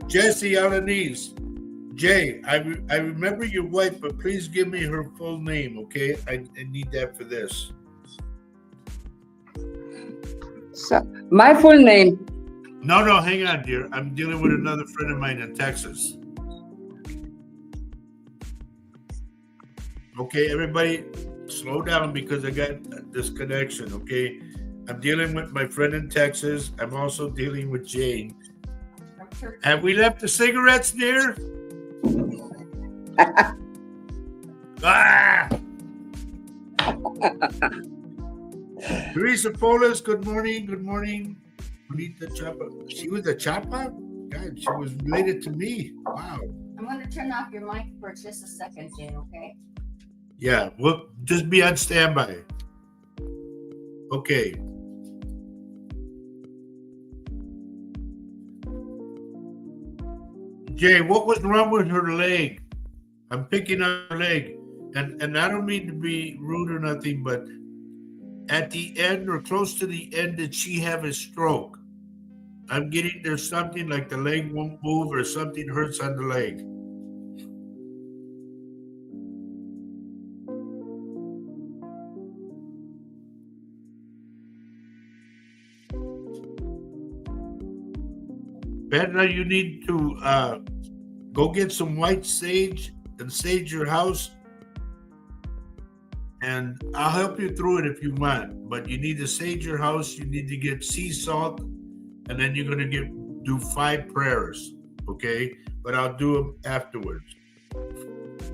Jesse Alanis. Jay, I remember your wife, but please give me her full name, okay? I need that for this. So, my full name. No, hang on, dear. I'm dealing with another friend of mine in Texas. Okay, everybody, slow down because I got this connection, okay? I'm dealing with my friend in Texas. I'm also dealing with Jane. Have we left the cigarettes, dear? Ah! Teresa Polis, good morning. Good morning. Bonita Chapa. She was a Chapa? God, she was related to me. Wow. I'm going to turn off your mic for just a second, Jane, okay? Yeah, well, just be on standby. Okay. Jay, what was wrong with her leg? I'm picking up her leg. And I don't mean to be rude or nothing, but at the end or close to the end, did she have a stroke? I'm getting there's something like the leg won't move or something hurts on the leg. Edna, you need to go get some white sage and sage your house. And I'll help you through it if you want. But you need to sage your house. You need to get sea salt. And then you're going to do 5 prayers. Okay? But I'll do them afterwards.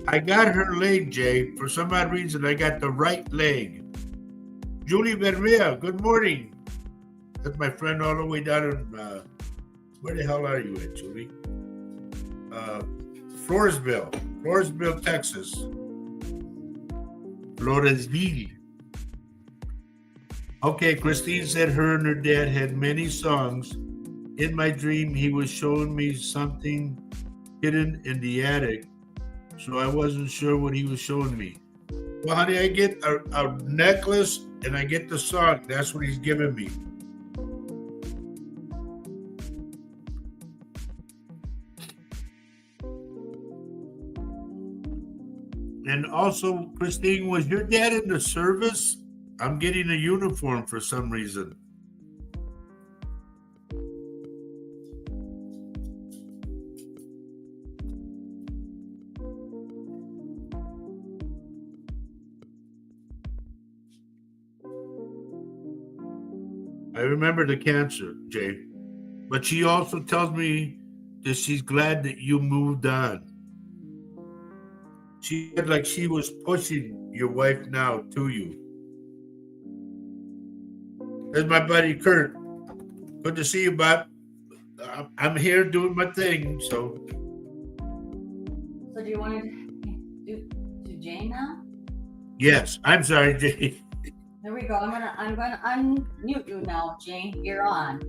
I got her leg, Jay. For some odd reason, I got the right leg. Julie Vermea, good morning. That's my friend all the way down in... where the hell are you at, Julie? Floresville, Texas. Floresville. Okay, Christine said her and her dad had many songs. In my dream, he was showing me something hidden in the attic, so I wasn't sure what he was showing me. Well, honey, I get a necklace and I get the song. That's what he's giving me. And also, Christine, was your dad in the service? I'm getting a uniform for some reason. I remember the cancer, Jay. But she also tells me that she's glad that you moved on. She said like she was pushing your wife now to you. There's my buddy Kurt. Good to see you, Bob. I'm here doing my thing, so. So do you want to do Jane now? Yes, I'm sorry, Jay. There we go. I'm gonna unmute you now, Jane. You're on.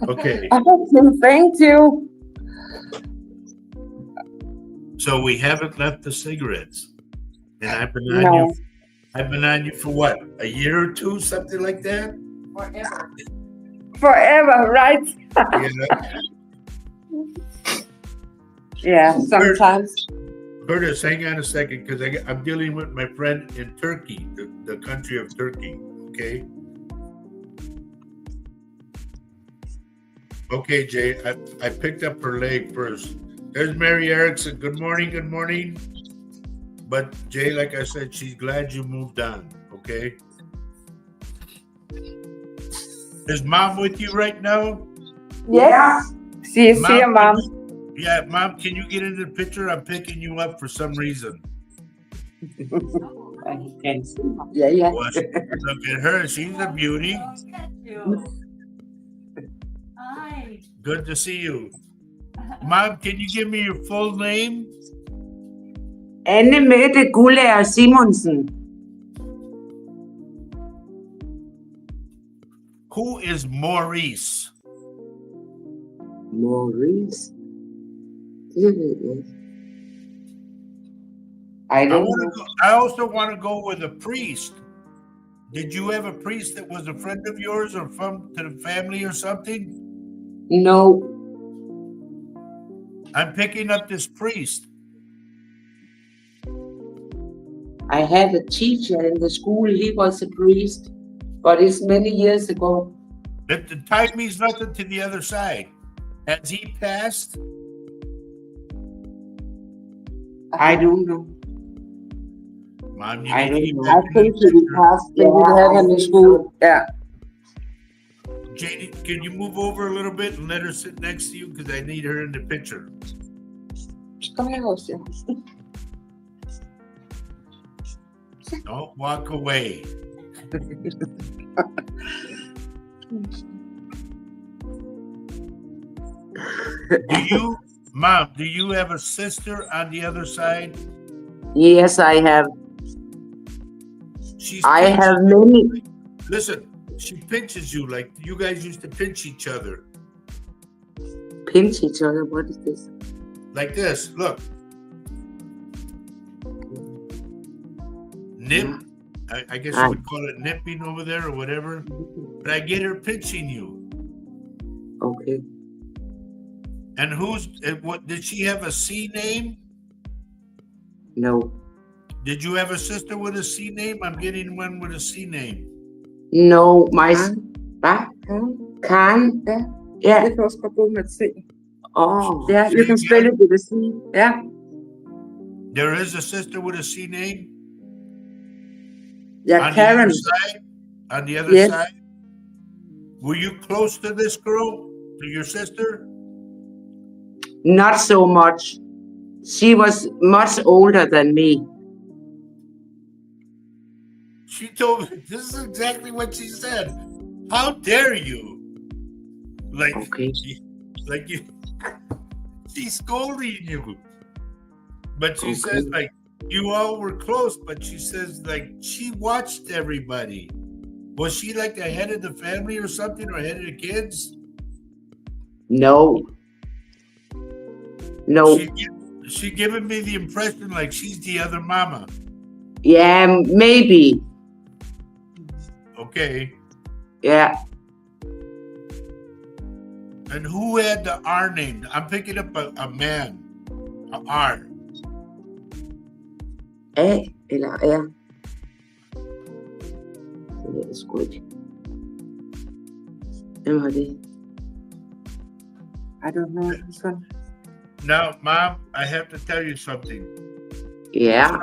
Okay. Okay, thank you. So we haven't left the cigarettes, and I've been on No. you. I've been on you for what, a year or two, something like that. Forever. Forever, right? Yeah. Yeah, sometimes. Curtis, hang on a second, because I'm dealing with my friend in Turkey, the country of Turkey. Okay. Okay, Jay. I picked up her leg first. There's Mary Erickson. Good morning. Good morning. But Jay, like I said, she's glad you moved on. Okay. Is Mom with you right now? Yes. See you, Mom. Yeah, Mom, can you get into the picture? I'm picking you up for some reason. Yeah. Well, look at her. She's a beauty. Look at you. Hi. Good to see you. Mom, can you give me your full name? Anne Mette Guldager Simonsen. Who is Maurice? Maurice? I don't know. I also want to go with a priest. Did you have a priest that was a friend of yours or from to the family or something? No, I'm picking up this priest. I had a teacher in the school. He was a priest, but it's many years ago. If the time means nothing to the other side. Has he passed? I don't know. Mom, you I need to don't keep know. that I think he passed. Yeah, We have I him in think school. Yeah. Janie, can you move over a little bit and let her sit next to you? Because I need her in the picture. Kom her også, ja. Don't walk away. Mom, do you have a sister on the other side? Yes, I have. I have many. Listen, she pinches you like you guys used to pinch each other. Pinch each other. What is this? Like this. Look. Nip. I guess you would call it nipping over there or whatever. But I get her pinching you. Okay. And what did she have a C name? No. Did you have a sister with a C name? I'm getting one with a C name. No, my Karen. Karen. Ja. Yeah. Det kan også godt gå med et C. Oh. Yeah, you can spell it with a C. Yeah. There is a sister with a C name? Yeah, On Karen. On the other Yes. side? Were you close to this girl? To your sister? Not so much. She was much older than me. She told me, this is exactly what she said. How dare you? Like, Okay. she's scolding you. But she Okay. says, like, you all were close, but she says, like, she watched everybody. Was she like the head of the family or something, or head of the kids? No. No. She giving me the impression like she's the other mama. Yeah, maybe. Okay. Yeah. And who had the R name? I'm picking up a man. A R. A eller R. Det ved jeg sgu ikke. Hvem har det? I don't know this one. Now, Mom, I have to tell you something. Yeah.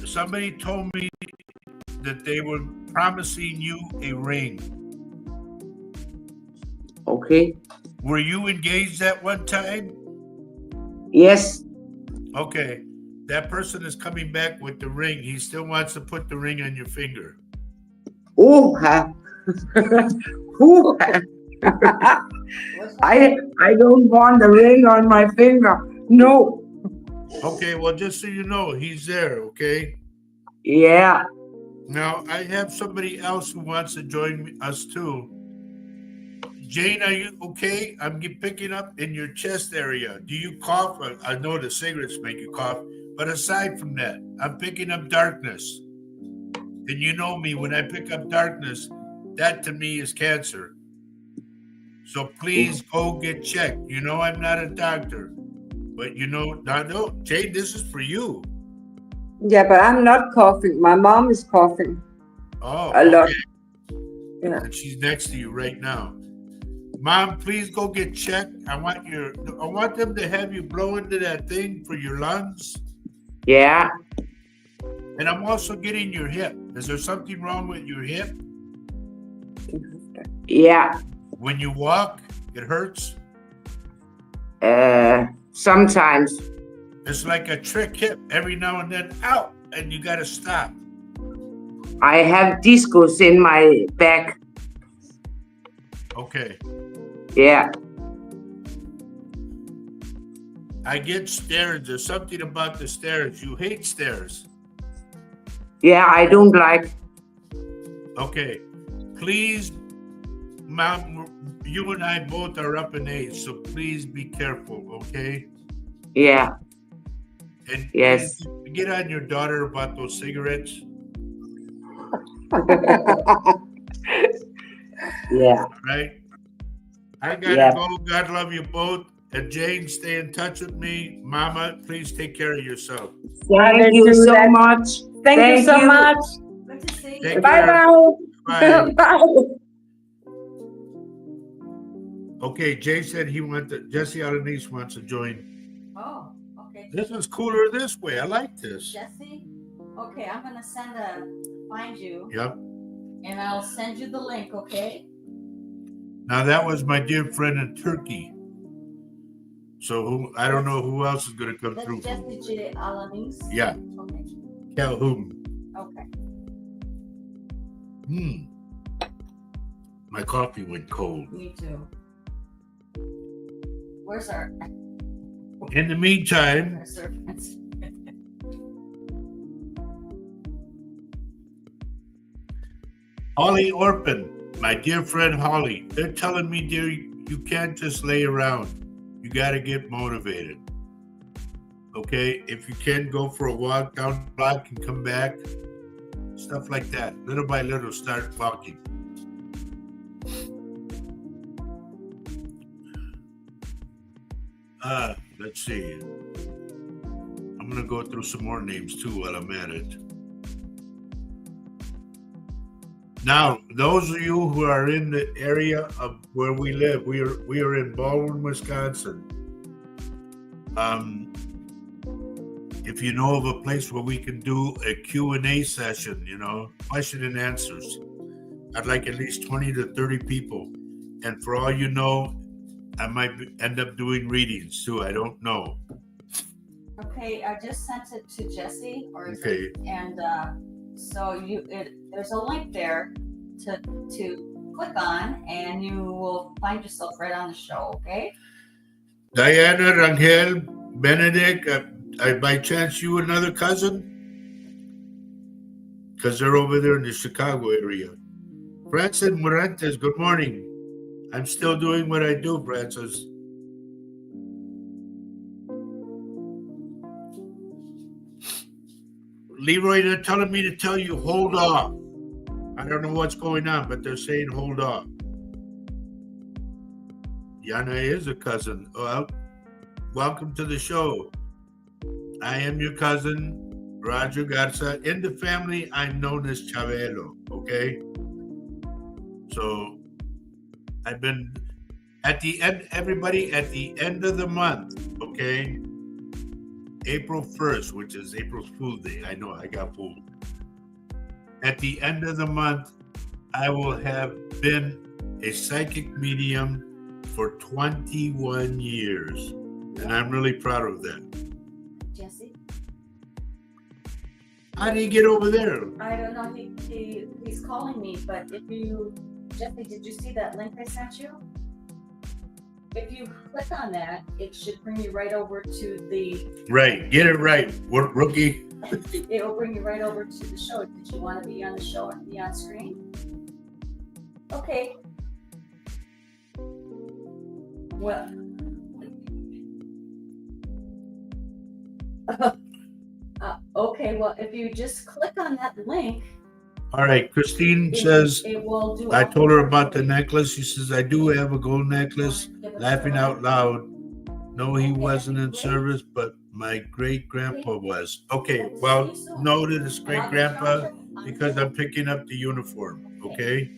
Somebody told me that they were promising you a ring. Okay. Were you engaged at one time? Yes. Okay. That person is coming back with the ring. He still wants to put the ring on your finger. Uha. Uha. I don't want the ring on my finger. No. Okay, well, just so you know, he's there, okay? Yeah. Now, I have somebody else who wants to join us too. Jane, are you okay? I'm picking up in your chest area. Do you cough? I know the cigarettes make you cough, but aside from that, I'm picking up darkness. And you know me, when I pick up darkness, that to me is cancer. So please go get checked. You know I'm not a doctor, but no, Jane, this is for you. Yeah, but I'm not coughing. My mom is coughing Oh, a lot. okay. Yeah. And she's next to you right now. Mom, please go get checked. I want them to have you blow into that thing for your lungs. Yeah. And I'm also getting your hip. Is there something wrong with your hip? Yeah. When you walk, it hurts. Sometimes. It's like a trick hip. Every now and then, out, and you got to stop. I have discos in my back. Okay. Yeah. I get stairs. There's something about the stairs. You hate stairs. Yeah, I don't like. Okay. Please, Mom, you and I both are up in age, so please be careful, okay? Yeah. And Yes. get on your daughter about those cigarettes. Yeah, Right? I gotta yeah. go. God love you both. And Jane, stay in touch with me. Mama, please take care of yourself. Thank you so much. Thank you so much. Good to see Take you. care. Bye-bye. Bye. Bye. Okay, Jay said Jesse Alanis wants to join. Oh, okay. This is cooler this way. I like this. Jesse? Okay, I'm gonna find you Yep. and I'll send you the link, okay? Now that was my dear friend in Turkey. So I don't know who else is going to come That's through. Jesse J. Alanis? Yeah, Okay, Calhoun. okay. My coffee went cold. Me too. Where's our In the meantime, servants? Holly Orpin, my dear friend Holly, they're telling me, dear, you can't just lay around. You got to get motivated. Okay? If you can, go for a walk down the block and come back. Stuff like that. Little by little, start walking. Let's see. I'm going to go through some more names too while I'm at it. Now, those of you who are in the area of where we live, we are in Baldwin, Wisconsin. If you know of a place where we can do a Q&A session, question and answers, I'd like at least 20 to 30 people. And for all you know, I might end up doing readings too. I don't know. Okay, I just sent it to Jesse. Okay. And so there's a link there to click on, and you will find yourself right on the show. Okay. Diana, Rangel, Benedict, by chance you another cousin? Because they're over there in the Chicago area. Francis Morantes, good morning. I'm still doing what I do, Francis. Leroy, they're telling me to tell you, hold off. I don't know what's going on, but they're saying hold off. Yana is a cousin. Well, welcome to the show. I am your cousin, Roger Garza. In the family, I'm known as Chavelo, okay? So I've been at the end, everybody, at the end of the month, okay? April 1st, which is April's Fool's Day. I know, I got fooled. At the end of the month, I will have been a psychic medium for 21 years. And I'm really proud of that. Jesse? How do you get over there? I don't know. He's calling me, but Jesse, did you see that link I sent you? If you click on that, it should bring you right over to the... Right, get it right, rookie. It will bring you right over to the show. Did you want to be on the show and be on screen? Okay. Well... okay, well, if you just click on that link... All right, Christine says, it will do... I told her about the necklace. She says, I do have a gold necklace. Laughing out loud. No, he wasn't in service, but my great-grandpa was. Okay, well, noted as great-grandpa because I'm picking up the uniform, okay?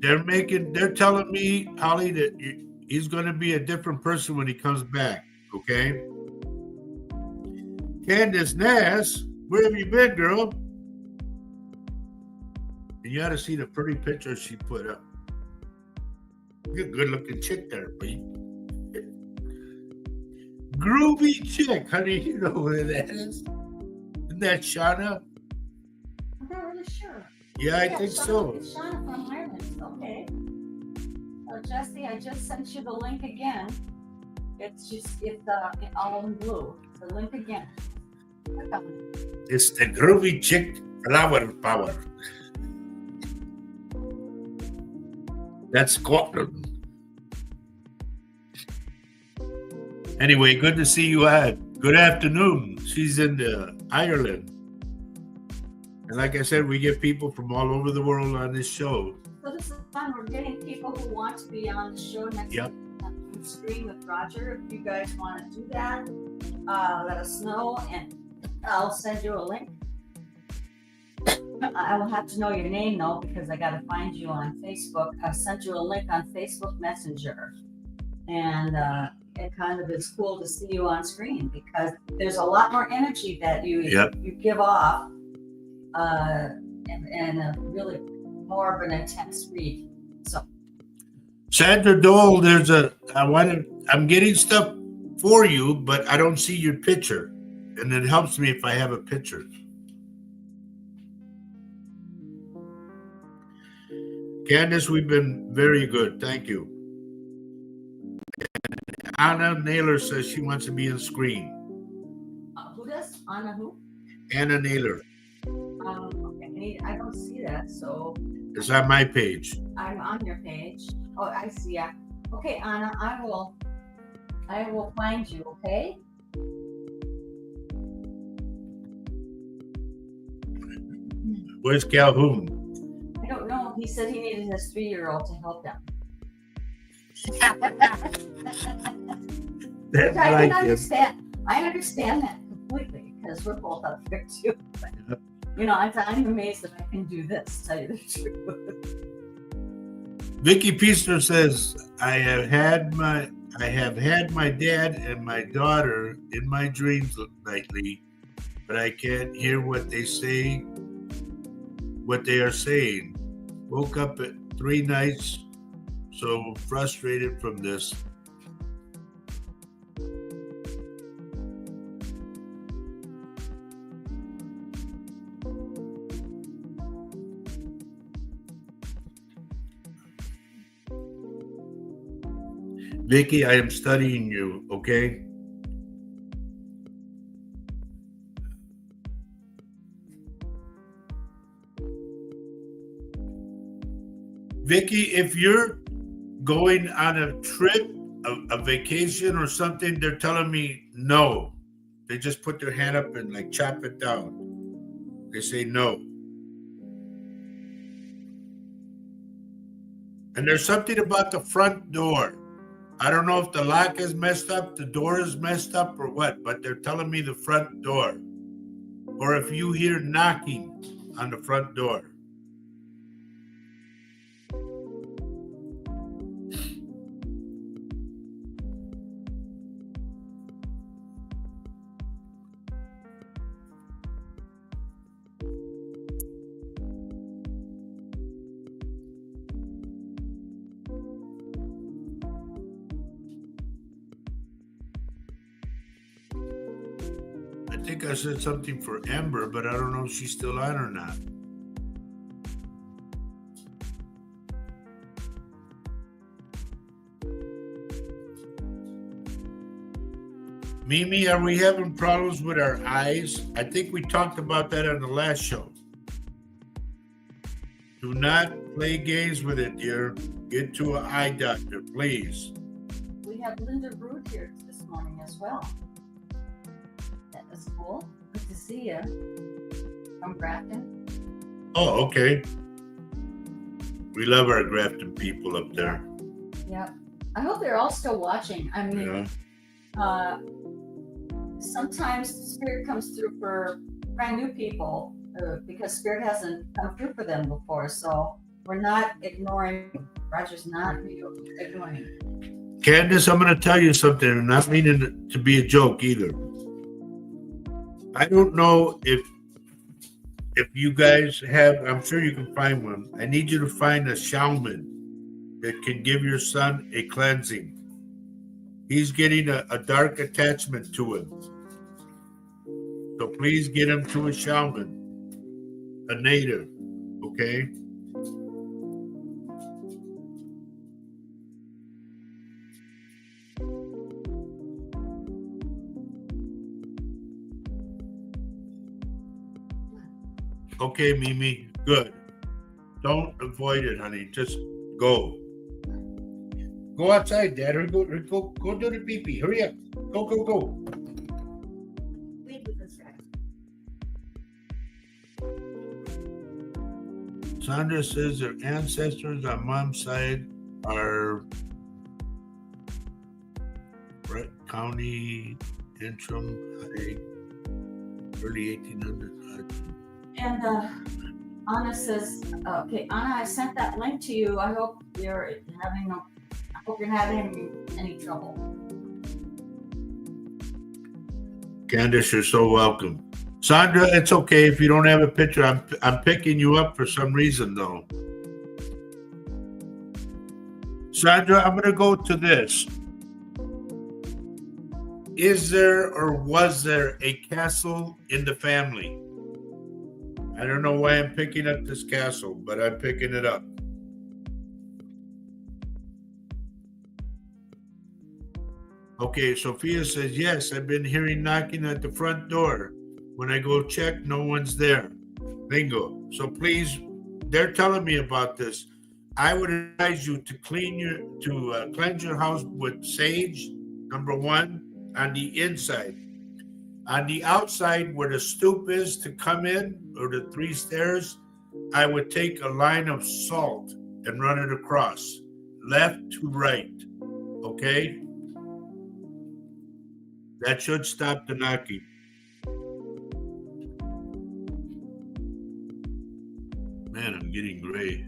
They're telling me, Holly, that he's going to be a different person when he comes back, okay? Candace Nass, where have you been, girl? And you ought to see the pretty picture she put up. You're a good-looking chick there, B. Groovy chick, honey. You know who that is? Isn't that Shauna? I'm not really sure. Yeah, I think so. It's Shauna from Ireland. Okay. So Jesse, I just sent you the link again. It's all in blue. The link again. Click on it. It's the groovy chick flower power. That's Scotland. Anyway, good to see you, Ad. Good afternoon. She's in Ireland. And like I said, we get people from all over the world on this show. So this is fun. We're getting people who want to be on the show next Yep. Screen with Roger. If you guys want to do that, let us know and I'll send you a link. I will have to know your name though, because I got to find you on Facebook. I sent you a link on Facebook Messenger, and it kind of is cool to see you on screen because there's a lot more energy that you give off, and a really more of an intense read. So Sandra Dole, I'm getting stuff for you, but I don't see your picture. And it helps me if I have a picture. Candace, we've been very good. Thank you. Anna Naylor says she wants to be on screen. who does? Anna who? Anna Naylor. Okay, I don't see that, so It's on my page. I'm on your page. Oh, I see. Yeah. Okay, Anna, I will find you. Okay. Where's Calhoun? I don't know. He said he needed his 3-year-old to help him. Which I can understand. I understand that completely because we're both up there too. But, I'm amazed that I can do this. To tell you the truth. Vicky Peaster says, I have had my dad and my daughter in my dreams lately, but I can't hear what they are saying. Woke up at 3 nights, so frustrated from this. Vicky, I am studying you, okay? Vicky, if you're going on a trip, a vacation or something, they're telling me no. They just put their hand up and like chop it down. They say no. And there's something about the front door. I don't know if the lock is messed up, the door is messed up or what, but they're telling me the front door. Or if you hear knocking on the front door. I think I said something for Amber, but I don't know if she's still on or not. Mimi, are we having problems with our eyes? I think we talked about that on the last show. Do not play games with it, dear. Get to an eye doctor, please. We have Linda Root here this morning as well. That was cool. Good to see you. From Grafton. Oh, okay. We love our Grafton people up there. Yeah. I hope they're all still watching. I mean, sometimes Spirit comes through for brand new people because Spirit hasn't come through for them before. So we're not ignoring. Roger's not ignoring. Candace, I'm going to tell you something, and not meaning it to be a joke either. I don't know if you guys have, I'm sure you can find one. I need you to find a shaman that can give your son a cleansing. He's getting a dark attachment to him. So please get him to a shaman, a native, okay? Okay, Mimi, good. Don't avoid it, honey. Just go. Go outside, Dad. Or go do the pee-pee. Hurry up. Go. Lead with this guy. Sandra says their ancestors on mom's side are Brett County, Antrim, early 1800s. And Anna says, okay, Anna, I sent that link to you. I hope you're having any trouble. Candace, you're so welcome. Sandra, it's okay if you don't have a picture. I'm picking you up for some reason though. Sandra, I'm gonna go to this. Is there or was there a castle in the family? I don't know why I'm picking up this castle, but I'm picking it up. Okay, Sophia says, yes, I've been hearing knocking at the front door. When I go check, no one's there. Bingo. So please, they're telling me about this. I would advise you to cleanse your house with sage, number one, on the inside. On the outside, where the stoop is to come in, or the 3 stairs, I would take a line of salt and run it across, left to right. Okay? That should stop the knocking. Man, I'm getting gray.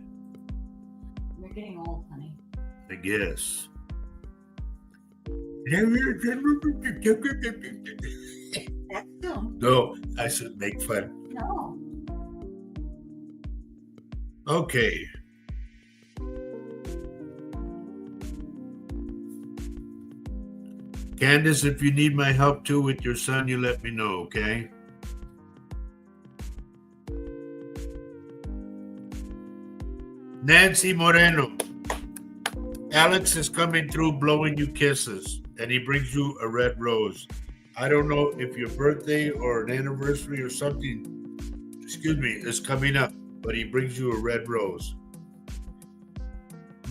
You're getting old, honey. I guess. That's soon. No, I should make fun. No. Okay. Candace, if you need my help too with your son, you let me know, okay? Nancy Moreno. Alex is coming through blowing you kisses, and he brings you a red rose. I don't know if your birthday or an anniversary or something, is coming up, but he brings you a red rose.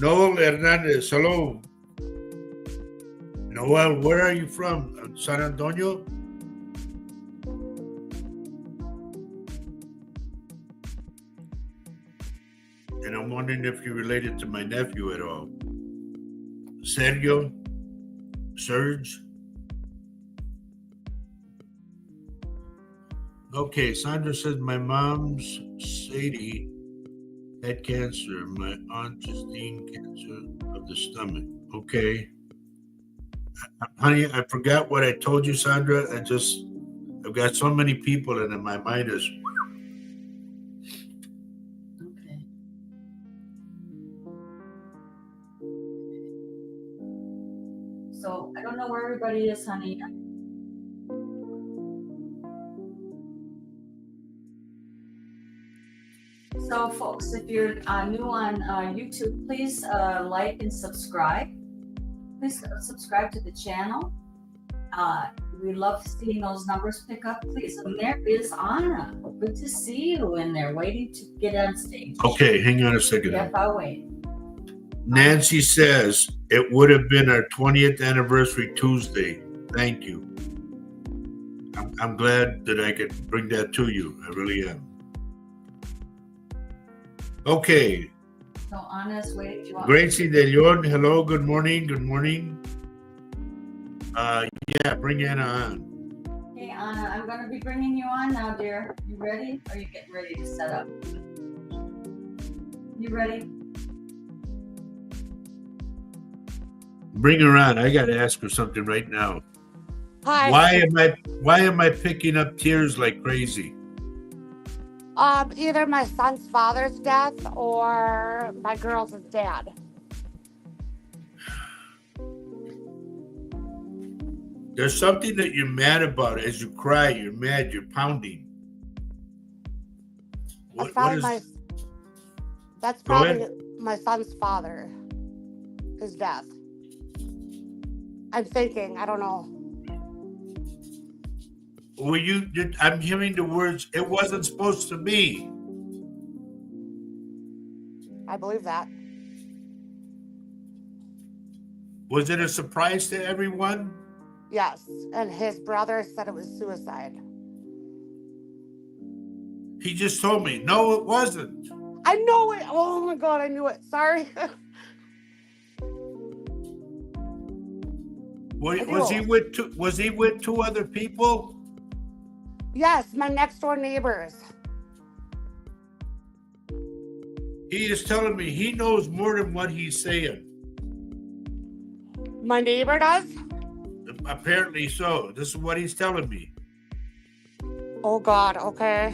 Noel Hernandez, hello. Noel, where are you from? San Antonio? And I'm wondering if you're related to my nephew at all. Serge? Okay, Sandra says my mom's Sadie had cancer. My aunt Justine cancer of the stomach. Okay. Honey, I forgot what I told you, Sandra. I've got so many people and my mind is. Okay. So I don't know where everybody is, honey. So folks, if you're new on YouTube, please like and subscribe. Please subscribe to the channel. We love seeing those numbers pick up, please. And there is Anna. Good to see you in there, waiting to get on stage. Okay, hang on a second. Yep, I'll wait. Nancy says it would have been our 20th anniversary Tuesday. Thank you. I'm glad that I could bring that to you. I really am. Okay. So Anna's waiting. Do you want Gracie De Leon, hello, good morning. Yeah, bring Anna on. Hey Anna, I'm going to be bringing you on now, dear. You ready? Are you getting ready to set up? You ready? Bring her on. I got to ask her something right now. Hi. Why am I picking up tears like crazy? Either my son's father's death or my girl's dad. There's something that you're mad about. As you cry, you're mad, you're pounding. That's Go probably ahead. my son's father. His death. I'm thinking, I don't know. I'm hearing the words, it wasn't supposed to be. I believe that. Was it a surprise to everyone? Yes. And his brother said it was suicide. He just told me, no, it wasn't. I know it. Oh my God, I knew it. Sorry. Was he with two other people? Yes, my next door neighbors. He is telling me he knows more than what he's saying. My neighbor does? Apparently so. This is what he's telling me. Oh God, okay.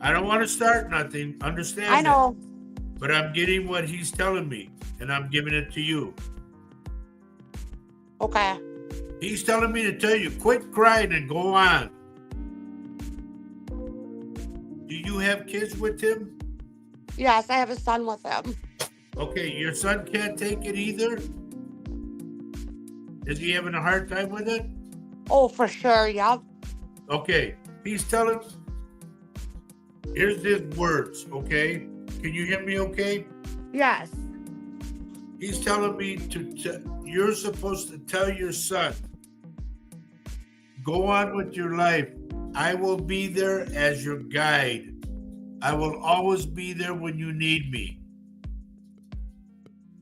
I don't want to start nothing. Understand I know. that. But I'm getting what he's telling me, and I'm giving it to you. Okay. He's telling me to tell you, quit crying and go on. Do you have kids with him? Yes, I have a son with him. Okay, your son can't take it either? Is he having a hard time with it? Oh, for sure, yep. Okay, he's telling, here's his words, okay? Can you hear me okay? Yes. He's telling me you're supposed to tell your son, go on with your life. I will be there as your guide. I will always be there when you need me.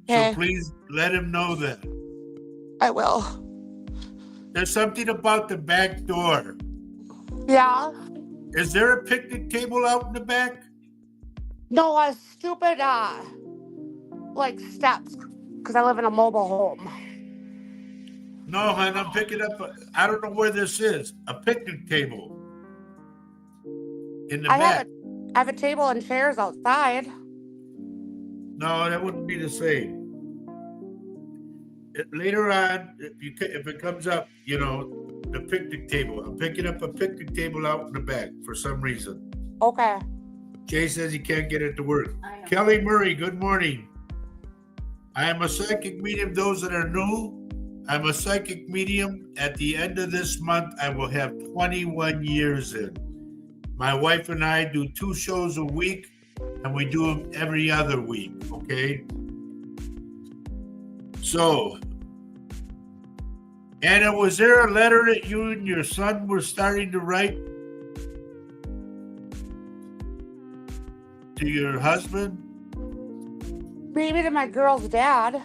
Okay. So please let him know that. I will. There's something about the back door. Yeah. Is there a picnic table out in the back? No, a stupid, like steps, because I live in a mobile home. No, hon, I'm picking up, I don't know where this is, a picnic table in the back. I have a table and chairs outside. No, that wouldn't be the same. Later on, if it comes up, the picnic table. I'm picking up a picnic table out in the back for some reason. Okay. Jay says he can't get it to work. I know. Kelly Murray, good morning. I am a psychic medium. Those that are new, I'm a psychic medium. At the end of this month, I will have 21 years in. My wife and I do 2 shows a week, and we do them every other week, okay? So, Anna, was there a letter that you and your son were starting to write to your husband? Maybe to my girl's dad.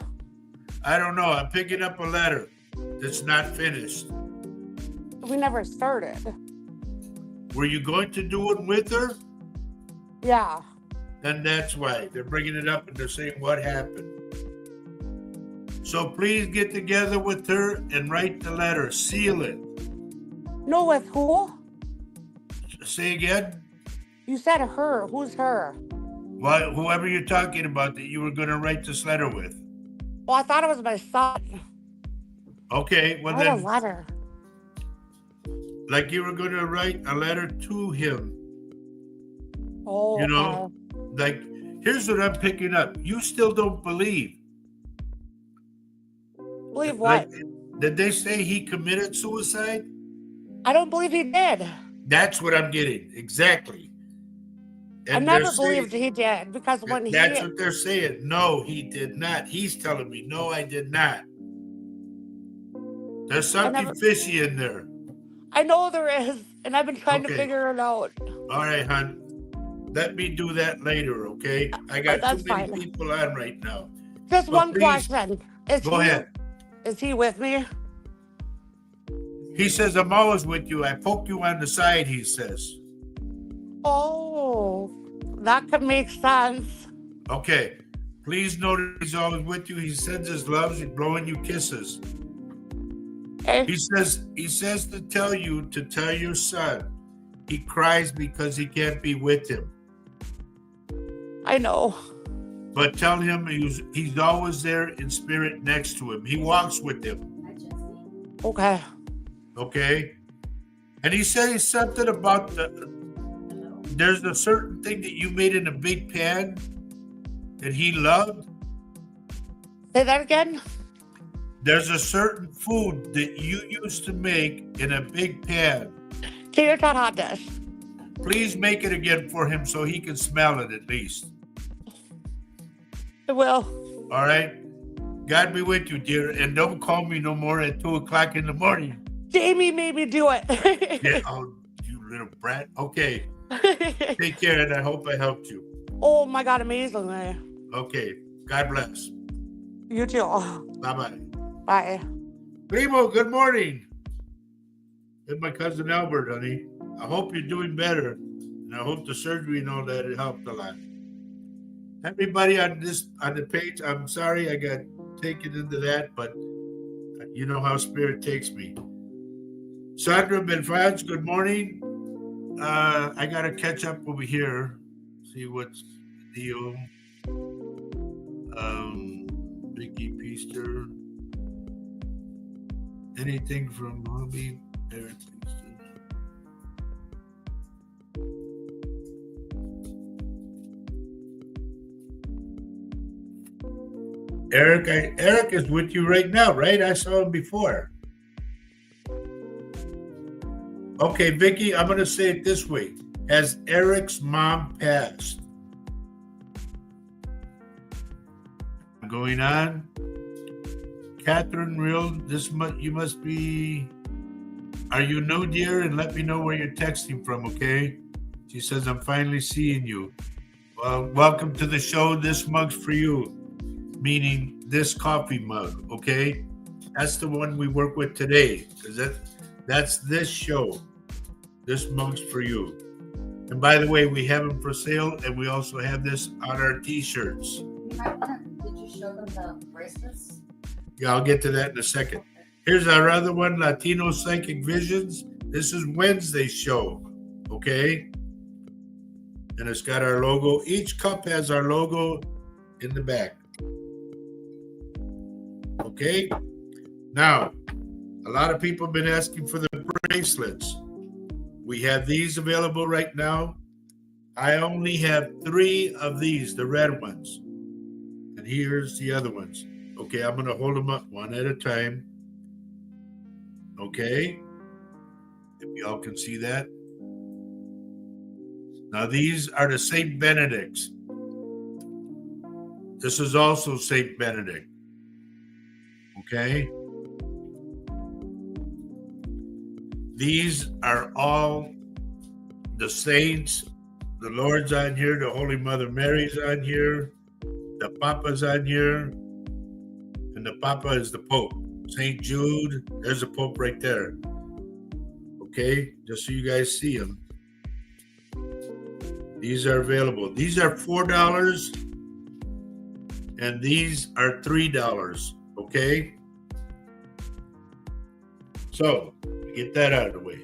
I don't know. I'm picking up a letter that's not finished. We never started. Were you going to do it with her? Yeah. Then that's why. They're bringing it up and they're saying what happened. So please get together with her and write the letter. Seal it. No, with who? Say again? You said her. Who's her? Well, whoever you're talking about that you were going to write this letter with. Well, I thought it was my son. Okay, well Write a then, letter. like you were going to write a letter to him. Oh, You know? Like, here's what I'm picking up. You still don't believe. Believe what? Like, did they say he committed suicide? I don't believe he did. That's what I'm getting. Exactly. I And never they're saying- believed he did because when That's what they're saying. No, he did not. He's telling me, no, I did not. There's something fishy in there. I know there is, and I've been trying to Okay. figure it out. All right, hon. Let me do that later, okay? I got That's too many fine. people on right now. Just But one please, question. Go ahead. Is he with me? He says, I'm always with you. I poke you on the side, he says. Oh, that could make sense. Okay. Please know that he's always with you. He sends his loves. He's blowing you kisses. Okay. He says to tell your son, he cries because he can't be with him. I know. But tell him he's always there in spirit next to him. He walks with him. Hi, Jesse. Okay. Okay? And he said something about Hello. there's a certain thing that you made in a big pan that he loved. Say that again? There's a certain food that you used to make in a big pan. Tater tot hot dish. Please make it again for him so he can smell it at least. I will. All right? God be with you, dear. And don't call me no more at 2 o'clock in the morning. Jamie made me do it. Yeah, oh, you little brat. Okay. Take care, and I hope I helped you. Oh my God, amazingly. Okay. God bless. You too. Bye-bye. Bye. Primo, good morning. It's my cousin Albert, honey. I hope you're doing better. And I hope the surgery and all that it helped a lot. Everybody on the page, I'm sorry I got taken into that, but you know how spirit takes me. Sandra Benfaz, good morning. I gotta catch up over here, see what's the deal. Vicky Peaster. Anything from hobby? Eric is with you right now, right? I saw him before. Okay, Vicky, I'm going to say it this way. Has Eric's mom passed? Going on. Catherine Real, you must be... Are you new, dear? And let me know where you're texting from, okay? She says, I'm finally seeing you. Well, welcome to the show. This mug's for you. Meaning this coffee mug, okay? That's the one we work with today, because that's this show. This mug's for you. And by the way, we have them for sale, and we also have this on our t-shirts. You might want to, did you show them the bracelets? Yeah, I'll get to that in a second. Here's our other one, Latino Psychic Visions. This is Wednesday's show, okay? And it's got our logo. Each cup has our logo in the back. Okay? Now, a lot of people have been asking for the bracelets. We have these available right now. I only have 3 of these, the red ones. And here's the other ones. Okay, I'm going to hold them up one at a time. Okay? If y'all can see that. Now, these are the St. Benedict's. This is also St. Benedict. Okay? These are all the saints. The Lord's on here. The Holy Mother Mary's on here. The Papa's on here. And the Papa is the Pope. St. Jude. There's the Pope right there. Okay? Just so you guys see them. These are available. These are $4. And these are $3. Okay? So, get that out of the way.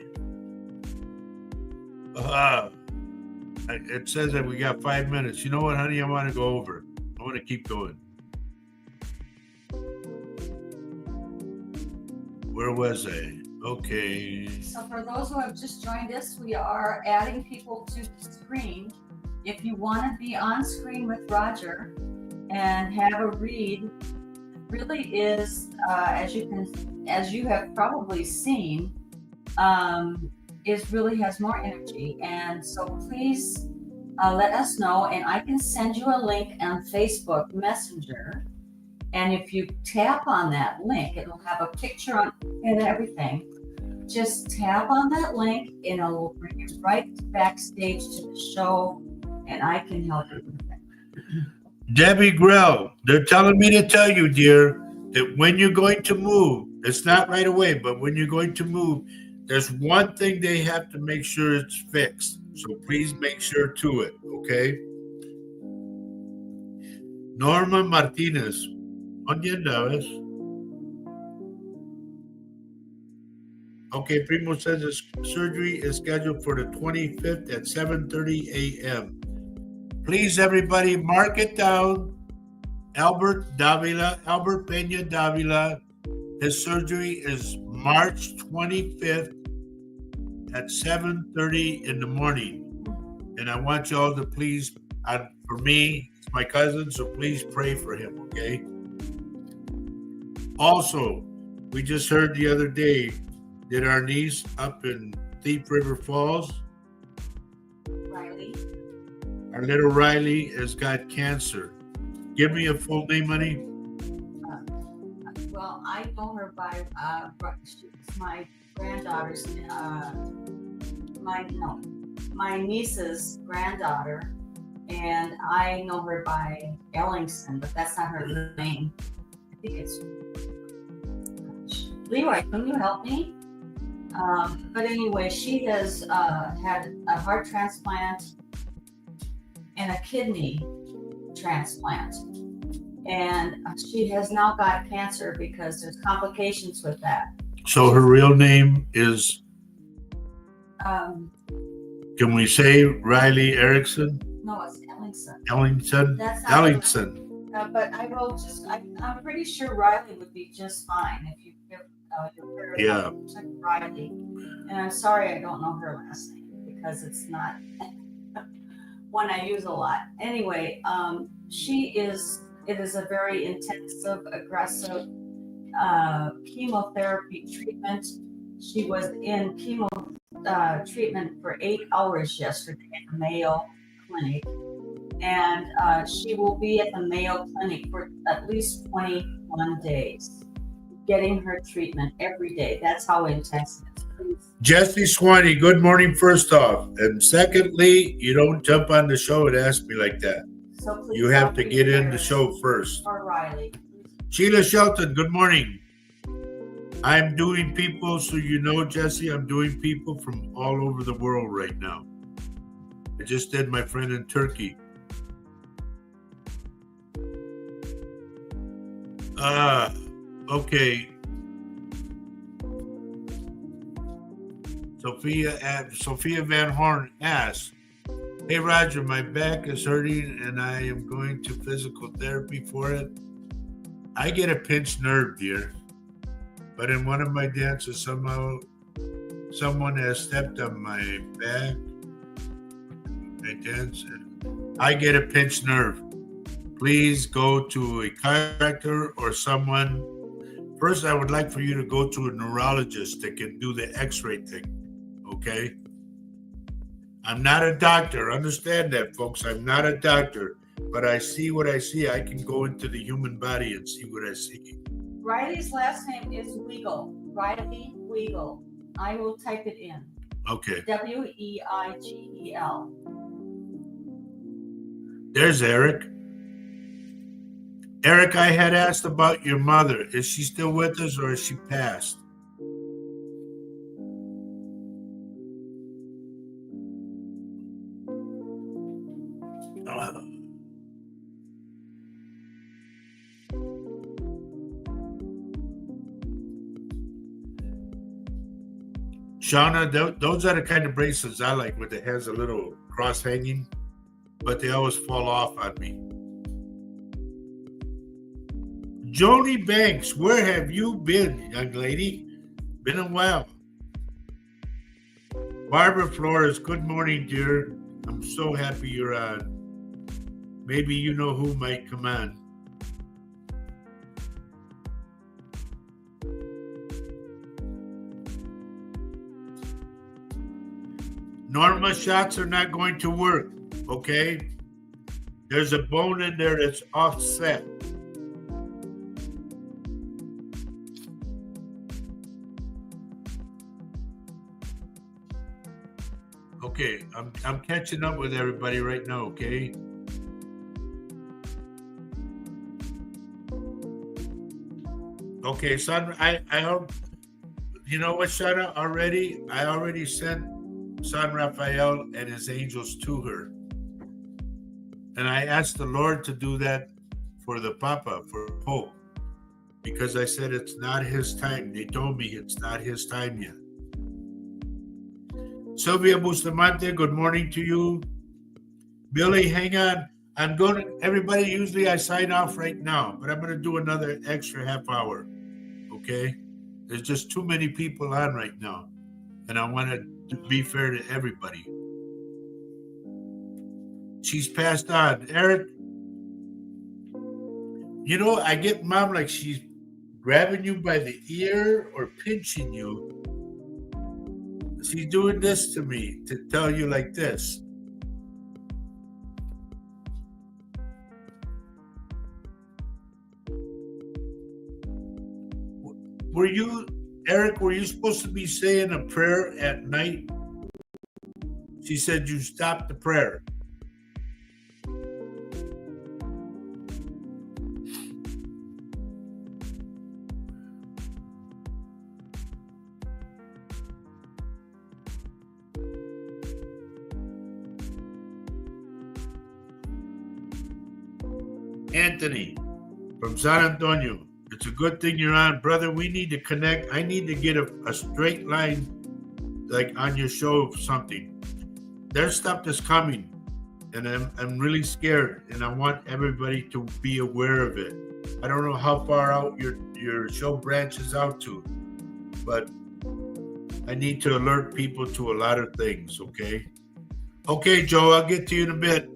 It says that we got 5 minutes. You know what, honey? I want to go over. I want to keep going. Where was I? Okay. So for those who have just joined us, we are adding people to the screen. If you want to be on screen with Roger and have a read, really is, as you have probably seen, is really has more energy. And so please let us know, and I can send you a link on Facebook Messenger. And if you tap on that link, it'll have a picture on and everything. Just tap on that link and it'll bring you right backstage to the show, and I can help you with it. Debbie Grell, they're telling me to tell you, dear, that when you're going to move, it's not right away, but when you're going to move, there's one thing they have to make sure it's fixed. So please make sure to it, okay? Norma Martinez, ¿dónde andabas? Okay, Primo says his surgery is scheduled for the 25th at 7:30 a.m. Please, everybody, mark it down. Albert Peña Davila, his surgery is March 25th at 7:30 in the morning. And I want y'all to please, for me, it's my cousin, so please pray for him, okay? Also, we just heard the other day that our niece up in Thief River Falls, Riley. our little Riley, has got cancer. Give me a full name, honey. I know her by she's my granddaughter's my niece's granddaughter, and I know her by Ellingson, but that's not her name. I think it's Leroy. Can you help me? But anyway, she has had a heart transplant and a kidney transplant. And she has now got cancer because there's complications with that. So her real name is, Um, can we say Riley Erickson? no, it's Ellingson. Ellingson? That's not Ellingson. But I will just, I'm pretty sure Riley would be just fine if you give your parents Yeah. to Riley. And I'm sorry I don't know her last name because it's not one I use a lot. Anyway, it is a very intensive, aggressive chemotherapy treatment. She was in chemo treatment for 8 hours yesterday at the Mayo Clinic. And she will be at the Mayo Clinic for at least 21 days, getting her treatment every day. That's how intense it is. Please. Jesse Swanee, good morning, first off. And secondly, you don't jump on the show and ask me like that. So please You have offer to your get in the prayers show first. for Riley. Sheila Shelton, good morning. I'm doing people, so you know, Jesse, I'm doing people from all over the world right now. I just did my friend in Turkey. Okay. Sophia Van Horn asks, hey Roger, my back is hurting and I am going to physical therapy for it. I get a pinched nerve, dear. But in one of my dances, somehow someone has stepped on my back. I dance and I get a pinched nerve. Please go to a chiropractor or someone. First, I would like for you to go to a neurologist that can do the x-ray thing, okay? I'm not a doctor. Understand that, folks. I'm not a doctor, but I see what I see. I can go into the human body and see what I see. Riley's last name is Weigel. Riley Weigel. I will type it in. Okay. Weigel. There's Eric. Eric, I had asked about your mother. Is she still with us or has she passed? Shauna, those are the kind of bracelets I like, where it has a little cross hanging, but they always fall off on me. Joni Banks, where have you been, young lady? Been a while. Barbara Flores, good morning, dear. I'm so happy you're on. Maybe you know who might come on. Norma, shots are not going to work, okay? There's a bone in there that's offset. Okay, I'm catching up with everybody right now, okay? Okay, son, I hope, you know what, Shana, I already sent San Raphael and his angels to her. And I asked the Lord to do that for the Papa, for Pope, because I said it's not his time. They told me it's not his time yet. Sylvia Bustamante, good morning to you. Billy, hang on. Everybody, usually I sign off right now, but I'm going to do another extra half hour, okay? There's just too many people on right now, and I want to be fair to everybody. She's passed on. Eric, you know, I get Mom like she's grabbing you by the ear or pinching you. She's doing this to me to tell you like this. Eric, were you supposed to be saying a prayer at night? She said you stopped the prayer. Anthony from San Antonio. It's a good thing you're on, brother. We need to connect. I need to get a straight line, like on your show or something. There's stuff that's coming, and I'm really scared, and I want everybody to be aware of it. I don't know how far out your show branches out to, but I need to alert people to a lot of things, okay? Okay, Joe, I'll get to you in a bit.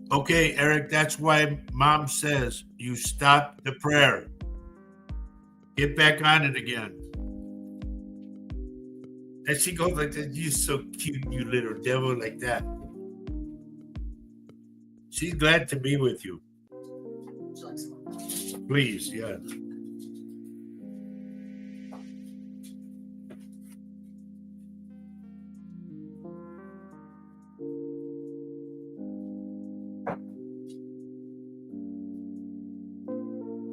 Okay, Eric, that's why Mom says you stop the prayer. Get back on it again. And she goes like that, "You're so cute, you little devil," like that. She's glad to be with you. Please, yeah.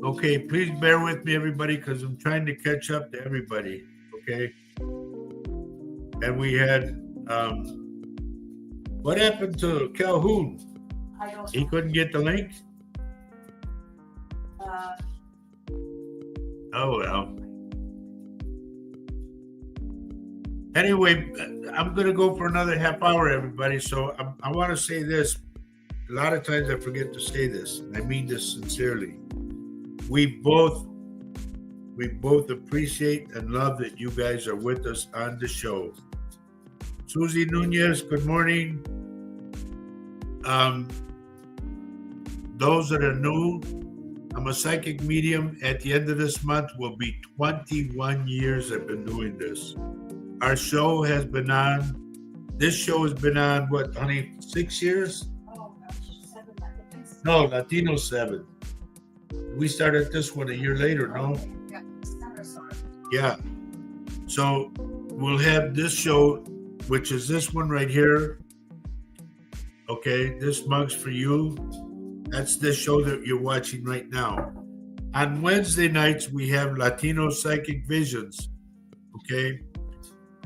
Okay, please bear with me, everybody, because I'm trying to catch up to everybody, okay? And we had, what happened to Calhoun? I don't He couldn't get the link? Oh, well. Anyway, I'm going to go for another half hour, everybody. So I want to say this. A lot of times I forget to say this. And I mean this sincerely. We both appreciate and love that you guys are with us on the show. Susie Nunez, good morning. Those that are new, I'm a psychic medium. At the end of this month will be 21 years I've been doing this. Our show has been on, this show has been on, what, honey, 6 years? Oh, gosh, 7, I think it's- No, Latino 7. We started this one a year later, no? Yeah, December, sorry. Yeah. So we'll have this show, which is this one right here. Okay, this mug's for you. That's the show that you're watching right now. On Wednesday nights, we have Latino Psychic Visions. Okay.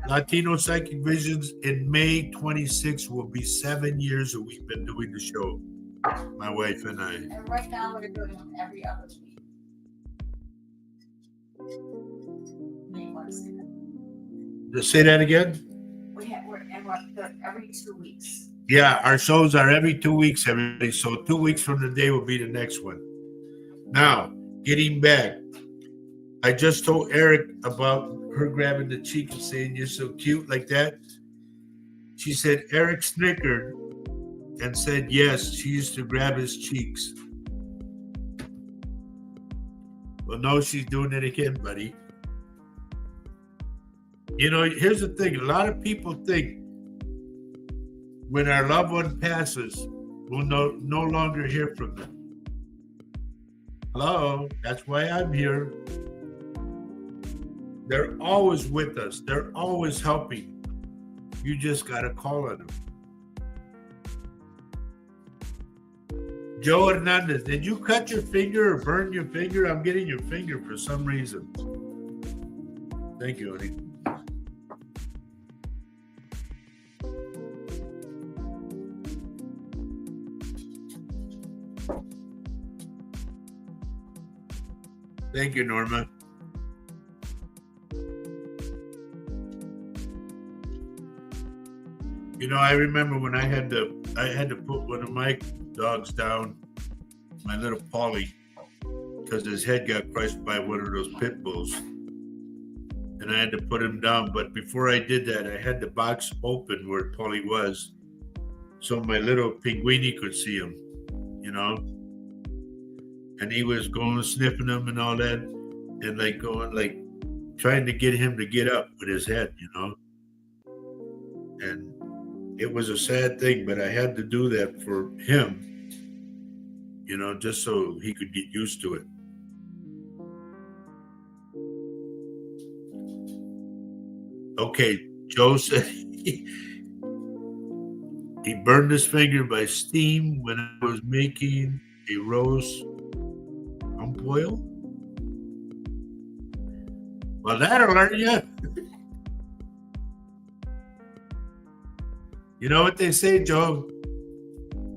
Latino Psychic Visions in May 26th will be 7 years that we've been doing the show, my wife and I. And right now we're doing them every other week. You want to say that? Just say that again? We're every 2 weeks. Yeah, our shows are every 2 weeks, everybody. So 2 weeks from today will be the next one. Now, getting back, I just told Eric about her grabbing the cheek and saying, "You're so cute," like that. She said Eric snickered and said, yes, she used to grab his cheeks. Well, no, she's doing it again, buddy. You know, here's the thing. A lot of people think when our loved one passes, we'll no longer hear from them. Hello, that's why I'm here. They're always with us. They're always helping. You just got to call on them. Joe Hernandez, did you cut your finger or burn your finger? I'm getting your finger for some reason. Thank you, honey. Thank you, Norma. You know, I remember when I had to put one of my dogs down, my little Polly, because his head got crushed by one of those pit bulls, and I had to put him down. But before I did that, I had the box open where Polly was, so my little pinguini could see him, you know. And he was going sniffing him and all that, and like going like trying to get him to get up with his head, you know. And it was a sad thing, but I had to do that for him, just so he could get used to it. Okay, Joe said he burned his finger by steam when I was making a roast on boil. Well, that'll hurt you. You know what they say, Joe?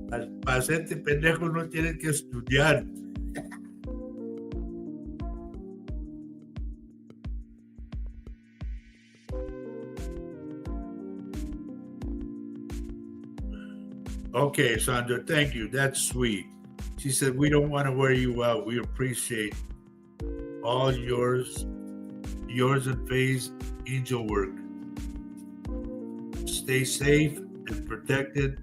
Para hacerte pendejo no tienes que estudiar. Okay, Sandra, thank you. That's sweet. She said, we don't want to wear you out. We appreciate all yours and Faye's angel work. Stay safe and protected.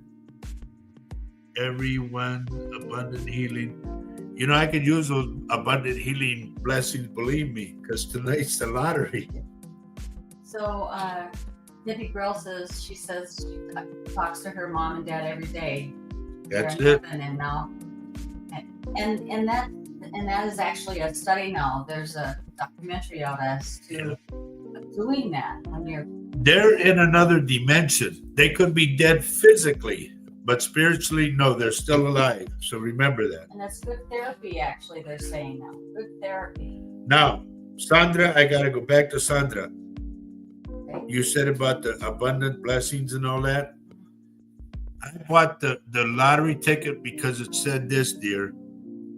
Everyone, abundant healing. I could use those abundant healing blessings, believe me, because tonight's the lottery. So, Debbie Grill says she talks to her mom and dad every day. That's They're in it. heaven. And now, and that is actually a study now. There's a documentary out as to doing that when they're in another dimension. They could be dead physically, but spiritually, no, they're still alive. So remember that. And that's good therapy, actually, they're saying now. Good therapy. Now, Sandra, I got to go back to Sandra. Okay. You said about the abundant blessings and all that. I bought the lottery ticket because it said this, dear.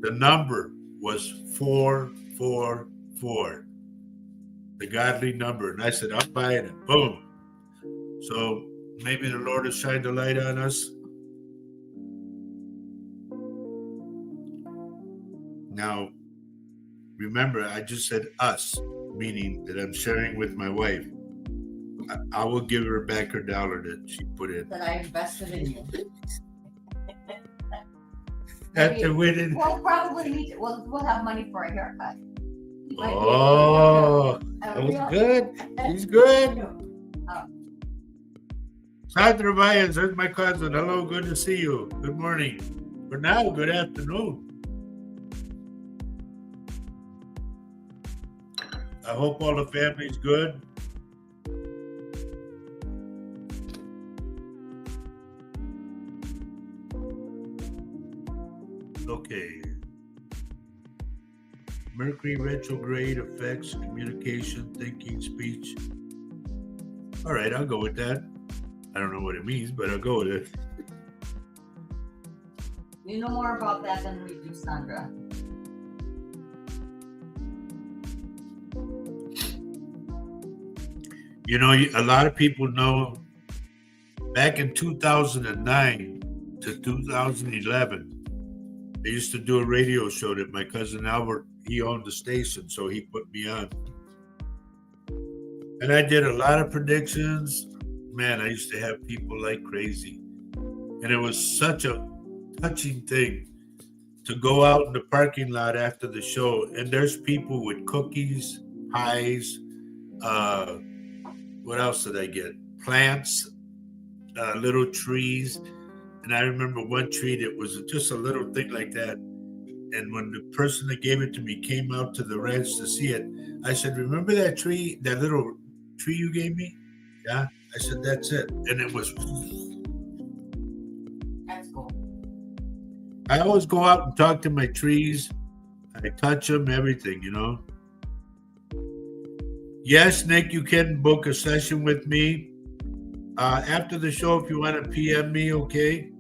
The number was 444. The godly number. And I said, I'm buying it. Boom. So maybe the Lord has shined a light on us. Now, remember, I just said us, meaning that I'm sharing with my wife. I will give her back her dollar that she put in. That I invested in you. After winning. We'll probably need it. We'll have money for a haircut. Oh, that was good. He's good. Sandra Myers, there's my cousin. Hello, good to see you. Good morning. For now, good afternoon. I hope all the family's good. Okay. Mercury retrograde affects communication, thinking, speech. All right, I'll go with that. I don't know what it means, but I'll go with it. You know more about that than we do, Sandra. A lot of people know back in 2009 to 2011, they used to do a radio show that my cousin Albert, he owned the station, so he put me on. And I did a lot of predictions. Man, I used to have people like crazy. And it was such a touching thing to go out in the parking lot after the show, and there's people with cookies, pies, what else did I get? Plants, little trees. And I remember one tree that was just a little thing like that. And when the person that gave it to me came out to the ranch to see it, I said, remember that tree, that little tree you gave me? Yeah. I said, that's it. And it was. That's cool. I always go out and talk to my trees. I touch them, everything, Yes, Nick, you can book a session with me. After the show, if you want to PM me, okay?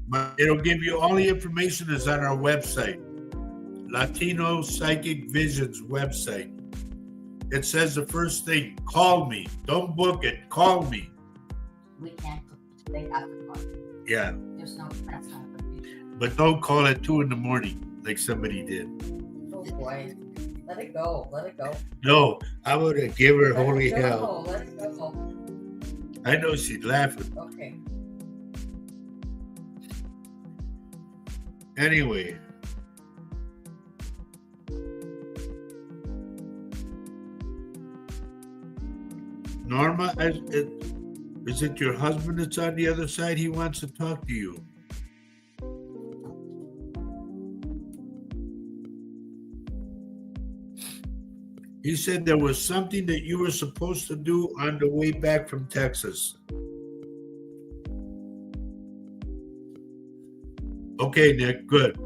But it'll give you all the information is on our website, Latino Psychic Visions website. It says the first thing, call me. Don't book it, call me. We can't. They have to call. Yeah. There's no, that's not for people. But don't call at 2 a.m. like somebody did. Oh boy. Let it go. Let it go. No, I would have give her Let holy it go. hell. Let it go. I know she'd laugh. Okay. Anyway. Norma, is it your husband that's on the other side? He wants to talk to you. He said there was something that you were supposed to do on the way back from Texas. Okay, Nick, good.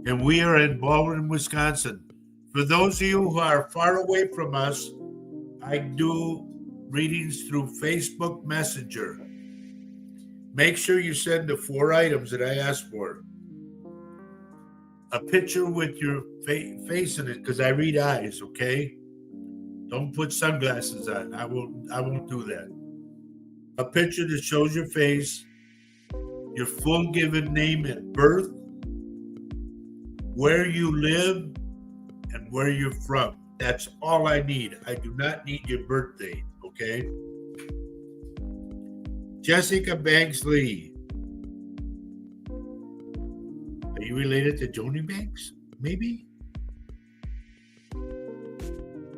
And we are in Baldwin, Wisconsin. For those of you who are far away from us, I do readings through Facebook Messenger. Make sure you send the 4 items that I asked for. A picture with your face in it, because I read eyes, okay? Don't put sunglasses on. I won't do that. A picture that shows your face, your full given name at birth, where you live, and where you're from. That's all I need. I do not need your birth date, okay? Jessica Banks Lee. Are you related to Joni Banks? Maybe?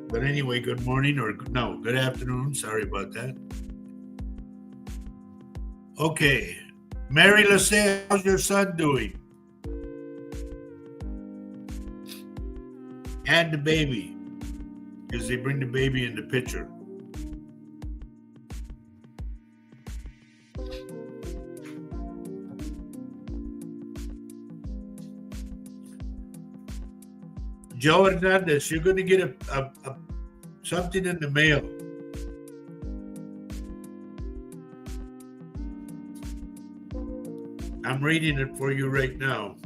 But anyway, good morning or no, good afternoon. Sorry about that. Okay. Mary LaSalle, how's your son doing? And the baby, because they bring the baby in the picture. Joe Hernandez, you're going to get a something in the mail. I'm reading it for you right now.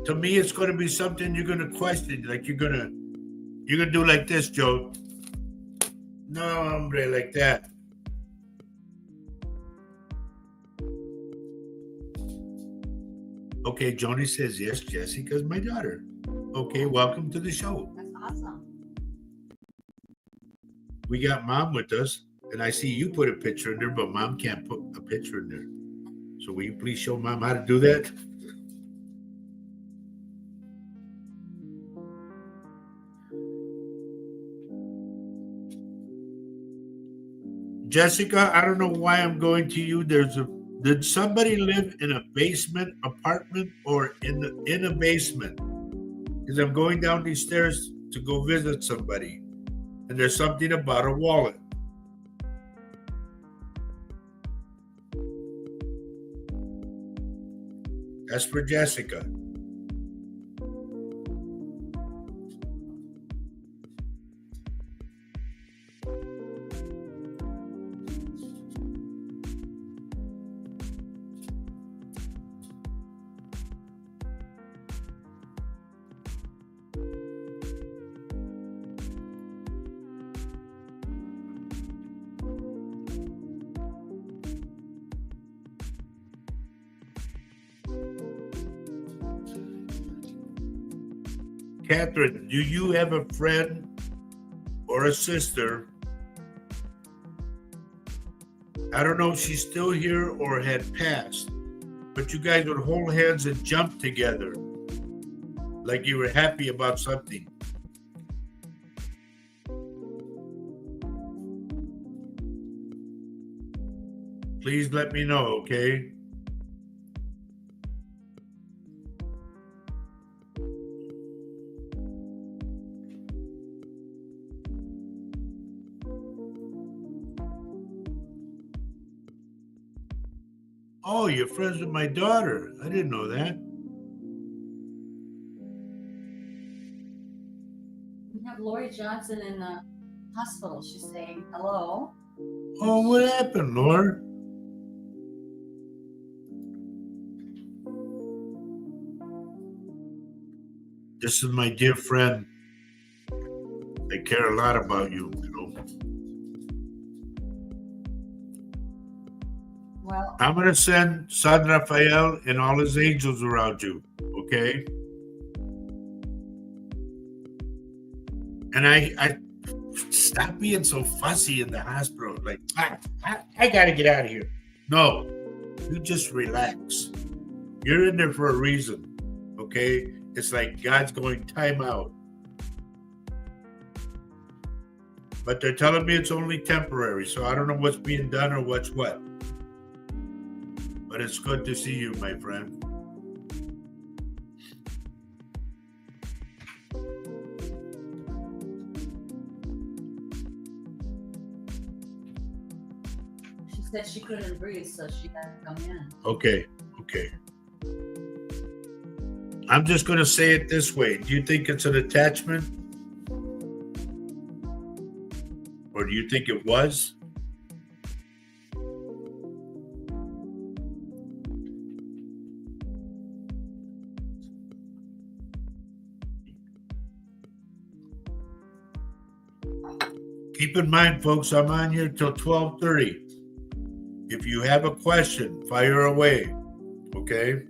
To me, it's going to be something you're going to question. Like you're going to do like this, Joe. No, hombre, like that. Okay, Joni says, yes, Jessica's my daughter. Okay, welcome to the show. That's awesome. We got Mom with us, and I see you put a picture in there, but Mom can't put a picture in there. So will you please show Mom how to do that? Jessica, I don't know why I'm going to you. Did somebody live in a basement apartment or in a basement? Because I'm going down these stairs to go visit somebody, and there's something about a wallet. That's for Jessica. Catherine, do you have a friend or a sister? I don't know if she's still here or had passed, but you guys would hold hands and jump together like you were happy about something. Please let me know, okay? Oh, you're friends with my daughter. I didn't know that. We have Lori Johnson in the hospital. She's saying hello. Oh, what happened, Lord? This is my dear friend. I care a lot about you, you know. Well, I'm going to send San Rafael and all his angels around you, okay? And I stop being so fussy in the hospital. Like, I got to get out of here. No, you just relax. You're in there for a reason, okay? It's like God's going time out. But they're telling me it's only temporary, so I don't know what's being done or what's what. But it's good to see you, my friend. said she couldn't breathe, so she had to come in. Okay. I'm just going to say it this way. Do you think it's an attachment? Or do you think it was? Keep in mind, folks, I'm on here till 12:30. If you have a question, fire away. Okay?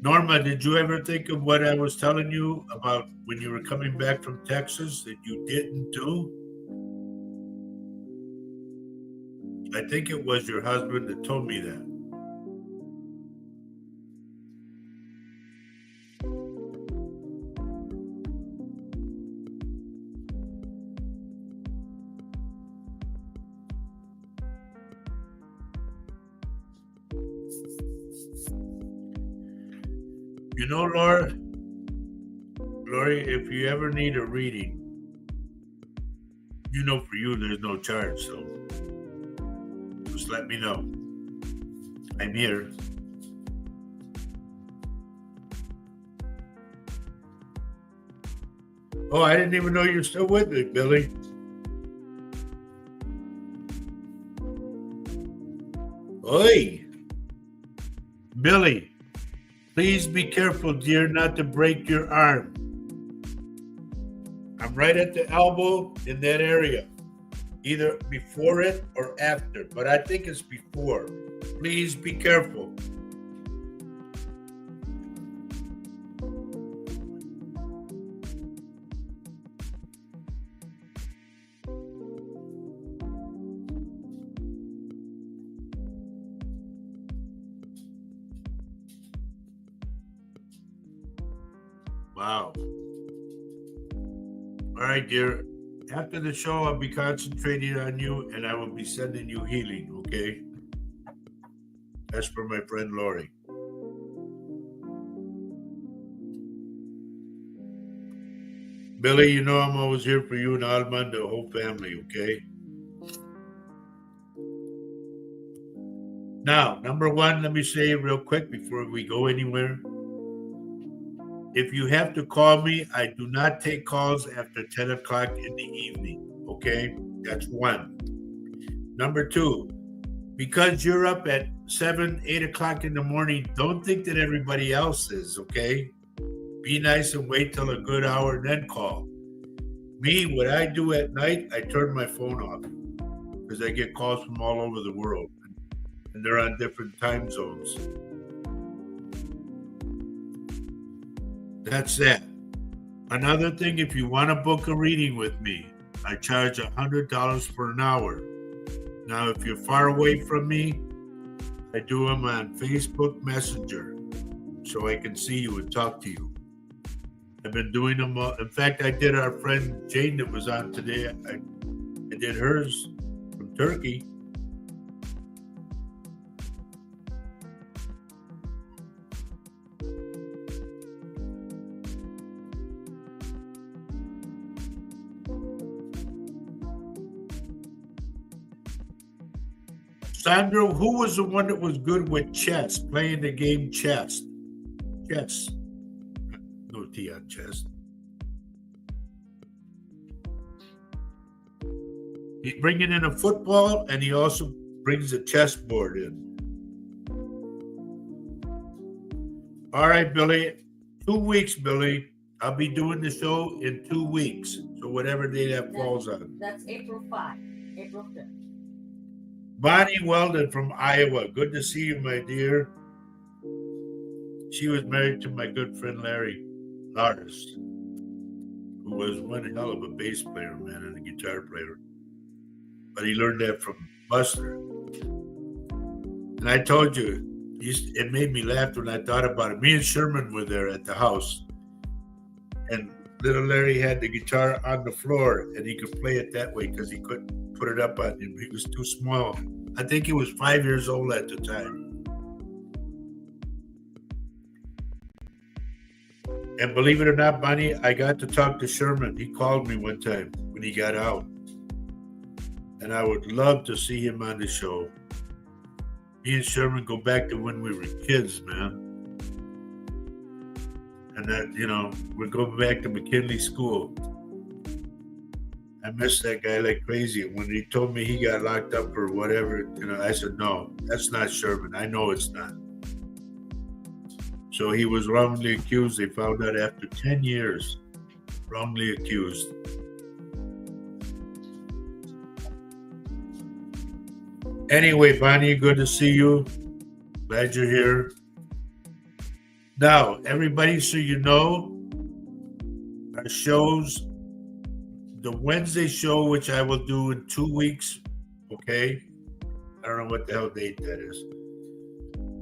Norma, did you ever think of what I was telling you about when you were coming back from Texas that you didn't do? I think it was your husband that told me that. You know, Lori, if you ever need a reading, you know for you there's no charge, so just let me know. I'm here. Oh, I didn't even know you're still with me, Billy. Oi! Billy, please be careful, dear, not to break your arm. I'm right at the elbow in that area, either before it or after, but I think it's before. Please be careful. Wow. All right, dear. After the show, I'll be concentrating on you and I will be sending you healing, okay? That's for my friend Lori. Billy, you know I'm always here for you and Alma and the whole family, okay? Now, number one, let me say real quick before we go anywhere. If you have to call me, I do not take calls after 10 o'clock in the evening, okay? That's one. Number two, because you're up at 7, 8 o'clock in the morning, don't think that everybody else is, okay? Be nice and wait till a good hour and then call. Me, what I do at night, I turn my phone off because I get calls from all over the world and they're on different time zones. That's that. Another thing, if you want to book a reading with me, I charge $100 for an hour. Now, if you're far away from me, I do them on Facebook Messenger so I can see you and talk to you. I've been doing them. In fact, I did our friend Jane that was on today. I did hers from Turkey. Sandro, who was the one that was good with chess, playing the game chess? Chess. No T on chess. He's bringing in a football, and he also brings a chessboard in. All right, Billy. 2 weeks, Billy. I'll be doing the show in 2 weeks. So whatever day that falls on. That's April 5, April 5th. Bonnie Weldon from Iowa. Good to see you, my dear. She was married to my good friend Larry Lars, who was one hell of a bass player, man, and a guitar player. But he learned that from Buster. And I told you, it made me laugh when I thought about it. Me and Sherman were there at the house. And little Larry had the guitar on the floor, and he could play it that way because he couldn't put it up on him. He was too small. I think he was 5 years old at the time. And believe it or not, Bonnie, I got to talk to Sherman. He called me one time when he got out. And I would love to see him on the show. Me and Sherman go back to when we were kids, man. And that, we're going back to McKinley School. I miss that guy like crazy. When he told me he got locked up or whatever, I said, no, that's not Sherman. I know it's not. So he was wrongly accused. They found out after 10 years, wrongly accused. Anyway, Bonnie, good to see you. Glad you're here. Now, everybody, so you know, our shows, the Wednesday show, which I will do in 2 weeks, okay? I don't know what the hell date that is.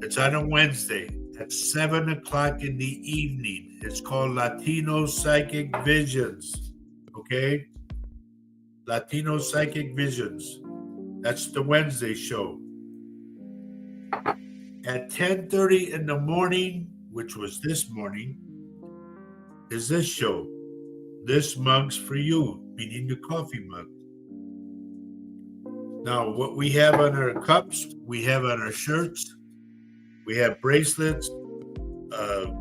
It's on a Wednesday at 7 o'clock in the evening. It's called Latino Psychic Visions, okay? Latino Psychic Visions. That's the Wednesday show. At 10:30 in the morning, which was this morning, is this show. This mug's for you, meaning the coffee mug. Now, what we have on our cups, we have on our shirts, we have bracelets,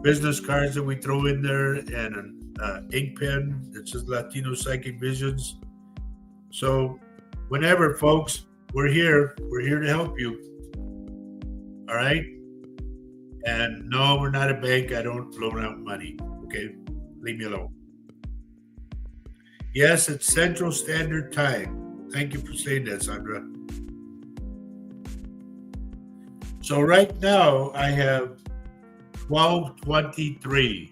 business cards that we throw in there, and an ink pen that says Latino Psychic Visions. So, whenever, folks, we're here to help you. All right? And no, we're not a bank. I don't loan out money. Okay? Leave me alone. Yes, it's Central Standard Time. Thank you for saying that, Sandra. So right now I have 12:23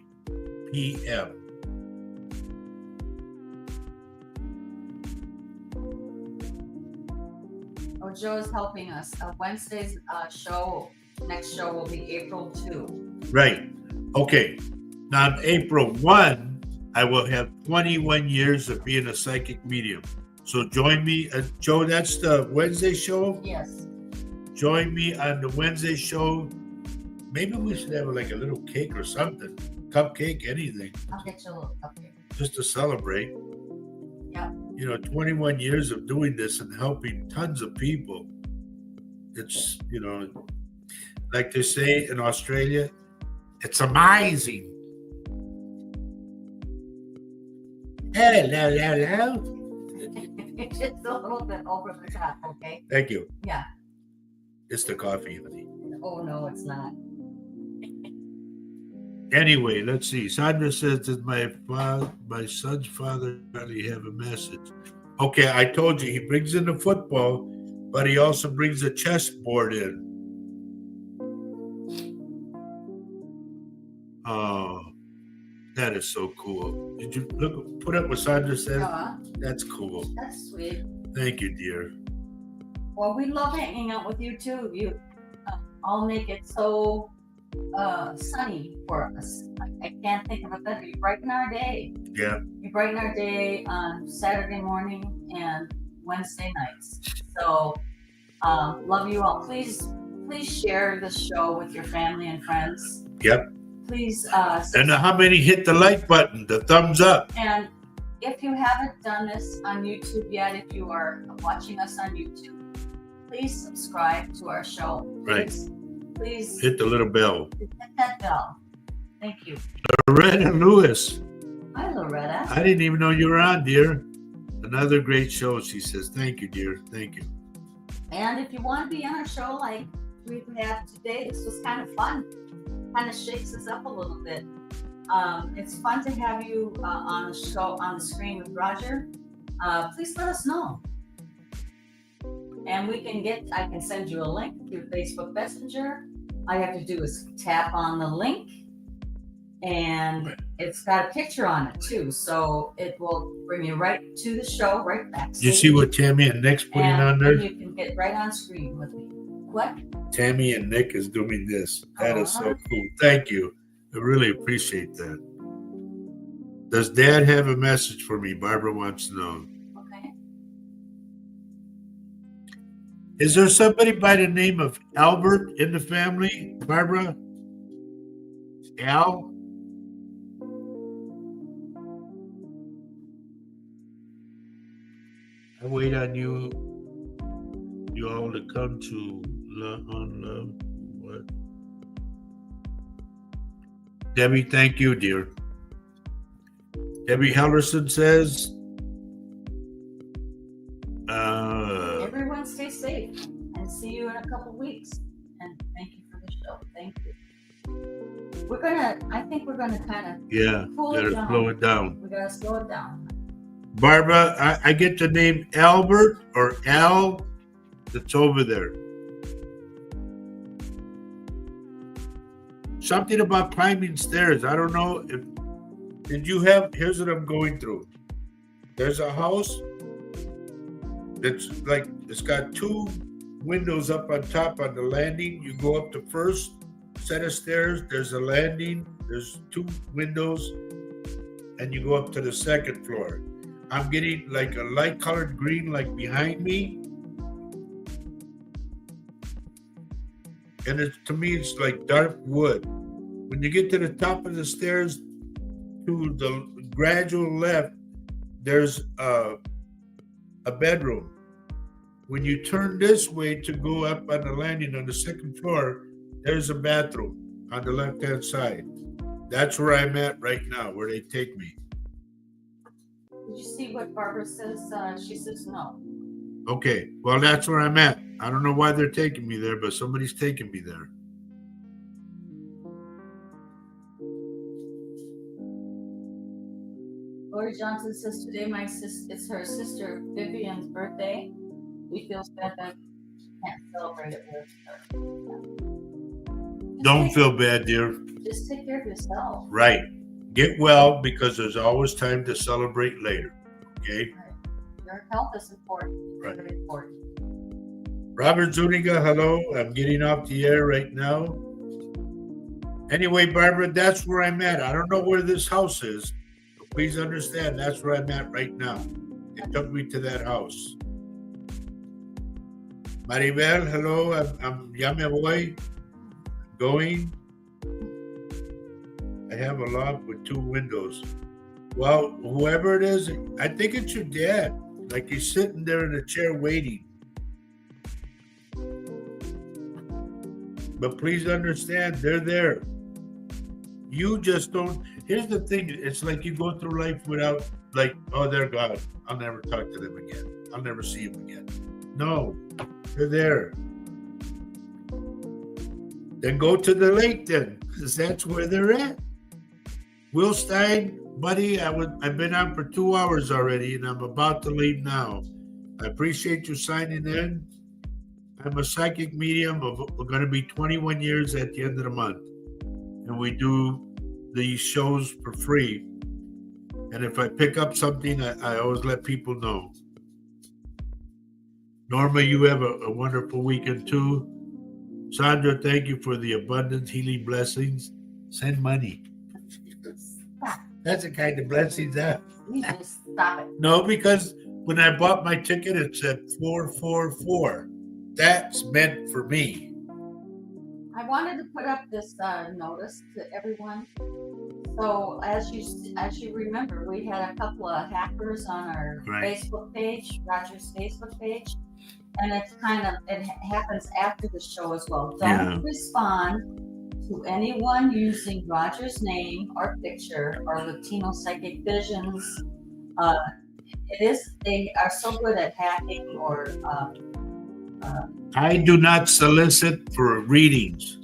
p.m. Oh, Joe is helping us. Wednesday's next show will be April 2. Right. Okay. Now on April 1, I will have 21 years of being a psychic medium. So join me. Joe, that's the Wednesday show? Yes. Join me on the Wednesday show. Maybe we should have like a little cake or something. Cupcake, anything. I'll get you a little cupcake. Just to celebrate. Yeah. 21 years of doing this and helping tons of people. It's, like they say in Australia, it's amazing. Hello. Just a little bit over the top, okay? Thank you. Yeah. It's the coffee, honey. Oh, no, it's not. Anyway, let's see. Sandra says that my son's father only have a message. Okay, I told you he brings in the football, but he also brings a chessboard in. Oh, that is so cool. Did you put up what Sandra said? That's cool. That's sweet. Thank you, dear. Well, we love hanging out with you too. You all make it so sunny for us. I can't think of a better. You brighten our day. Yeah. You brighten our day on Saturday morning and Wednesday nights. So love you all. Please share the show with your family and friends. Yep. Please. And how many hit the like button, the thumbs up? And if you haven't done this on YouTube yet, if you are watching us on YouTube, please subscribe to our show. Please hit the little bell. Hit that bell. Thank you. Loretta Lewis. Hi, Loretta. I didn't even know you were on, dear. Another great show, she says. Thank you, dear. Thank you. And if you want to be on our show like we have today, this was kind of fun. Kind of shakes us up a little bit. It's fun to have you on the show, on the screen with Roger. Please let us know. And I can send you a link through Facebook Messenger. All you have to do is tap on the link, and it's got a picture on it too. So it will bring you right to the show, right back. You see what Tammy and Nick's putting on there? You can get right on screen with me. What? Tammy and Nick is doing this. That is so cool. Thank you. I really appreciate that. Does Dad have a message for me? Barbara wants to know. Okay. Is there somebody by the name of Albert in the family, Barbara? Al? wait on you all to come to on what? Debbie, thank you, dear. Debbie Hellerson says, Everyone stay safe and see you in a couple weeks. And thank you for the show. Thank you. I think we're gonna kind of yeah, cool gotta it down. slow it down. We gotta slow it down. Barbara, I get the name Albert or Al that's over there. Something about climbing stairs. I don't know if here's what I'm going through. There's a house that's like, it's got 2 windows up on top on the landing. You go up the first set of stairs, there's a landing, there's 2 windows, and you go up to the second floor. I'm getting like a light colored green like behind me. And to me, it's like dark wood. When you get to the top of the stairs, to the gradual left, there's a bedroom. When you turn this way to go up on the landing on the second floor, there's a bathroom on the left-hand side. That's where I'm at right now, where they take me. Did you see what Barbara says? She says no. Okay, well, that's where I'm at. I don't know why they're taking me there, but somebody's taking me there. Lori Johnson says today it's her sister Vivian's birthday. We feel sad that we can't celebrate it with her. Don't feel bad, dear. Just take care of yourself. Right. Get well, because there's always time to celebrate later. Okay? Right. Your health is important. Right. Very important. Robert Zuniga, hello. I'm getting off the air right now. Anyway, Barbara, that's where I'm at. I don't know where this house is. But please understand, that's where I'm at right now. It took me to that house. Maribel, hello. I'm ya me voy. Going. I have a loft with 2 windows. Well, whoever it is, I think it's your dad. Like he's sitting there in a chair waiting. But please understand, they're there. You just don't. Here's the thing. It's like you go through life without, like, oh, they're gone. I'll never talk to them again. I'll never see them again. No, they're there. Then go to the lake then, because that's where they're at. Will Stein, buddy, I've been on for 2 hours already, and I'm about to leave now. I appreciate you signing in. I'm a psychic medium. We're going to be 21 years at the end of the month. And we do these shows for free. And if I pick up something, I always let people know. Norma, you have a wonderful weekend too. Sandra, thank you for the abundance, healing blessings. Send money. That's the kind of blessings that. You just stop it. No, because when I bought my ticket, it said 444. That's meant for me. I wanted to put up this notice to everyone. So as you remember, we had a couple of hackers on our Right. Facebook page, Roger's Facebook page, and it happens after the show as well. Don't respond to anyone using Roger's name or picture or Latino Psychic Visions. They are so good at hacking or. I do not solicit for readings.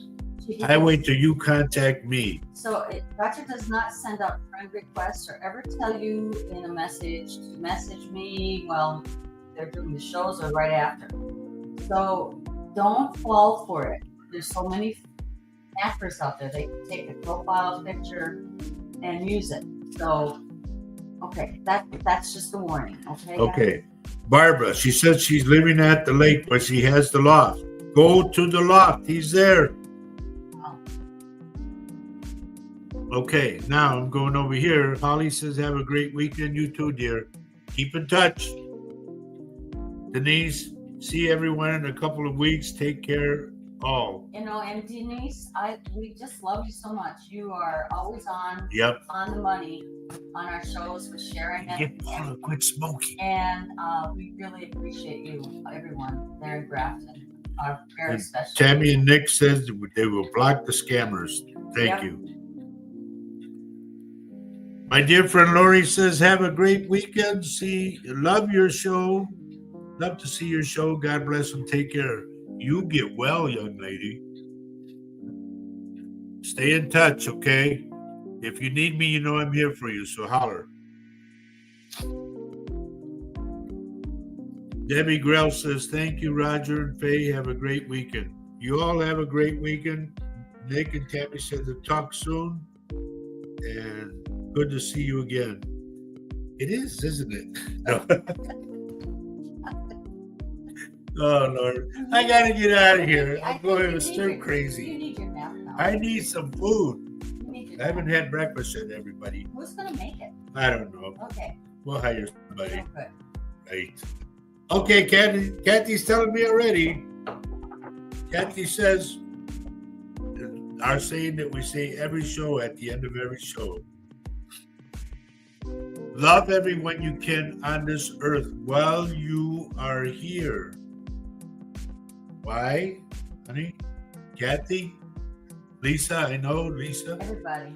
I wait till you contact me. So Roger does not send out friend requests or ever tell you in a message to message me while they're doing the shows or right after. So don't fall for it. There's so many hackers out there. They can take the profile picture and use it. So, okay, that's just a warning. Okay. Okay. Barbara, she says she's living at the lake, but she has the loft. Go to the loft. He's there. Okay, now I'm going over here. Holly says, have a great weekend. You too, dear. Keep in touch. Denise, see everyone in a couple of weeks. Take care. Oh, And Denise, we just love you so much. You are always on yep. the money on our shows with sharing it. Get Paula, quit smoking. And we really appreciate you, everyone there in Grafton. Are very And special. Tammy and Nick says they will block the scammers. Thank Yep. you. My dear friend Lori says, have a great weekend. Love your show. Love to see your show. God bless and take care. You get well, young lady. Stay in touch, okay? If you need me, you know I'm here for you, so holler. Debbie Grell says, thank you, Roger and Faye. Have a great weekend. You all have a great weekend. Nick and Tammy said to talk soon. And good to see you again. It is, isn't it? No. Oh, Lord. I got to get out of here. I'm going stir You crazy. need your nap now. I need some food. You need your I haven't nap. had breakfast yet, everybody. Who's going to make it? I don't know. Okay. We'll hire somebody. Oh, good. Right. Okay, Kathy's telling me already. Kathy says our saying that we say every show at the end of every show. Love everyone you can on this earth while you are here. Why, honey? Kathy? Lisa, I know, Lisa. Everybody.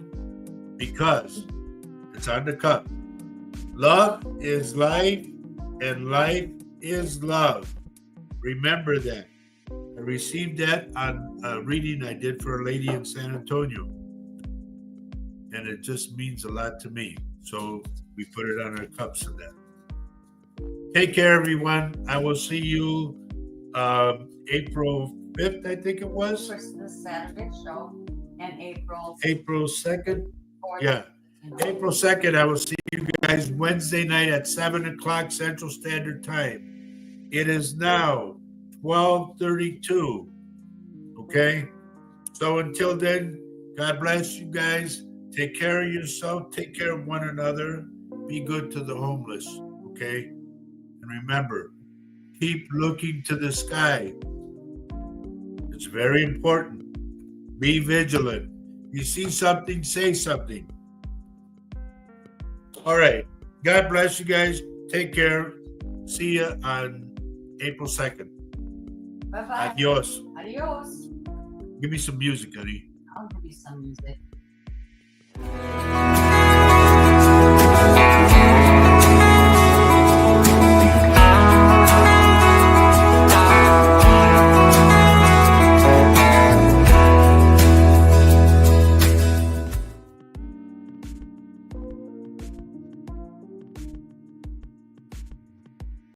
Because it's on the cup. Love is life, and life is love. Remember that. I received that on a reading I did for a lady in San Antonio. And it just means a lot to me. So we put it on our cups of that. Take care, everyone. I will see you April 5th, I think it was. For the Saturday show and April April 2nd. 4th. Yeah. April 2nd, I will see you guys Wednesday night at 7 o'clock Central Standard Time. It is now 12:32. Okay? So until then, God bless you guys. Take care of yourself. Take care of one another. Be good to the homeless. Okay? And remember, keep looking to the sky. It's very important. Be vigilant. You see something, say something. All right. God bless you guys. Take care. See you on April 2nd. Bye-bye. Adios. Adios. Give me some music, honey. I'll give you some music.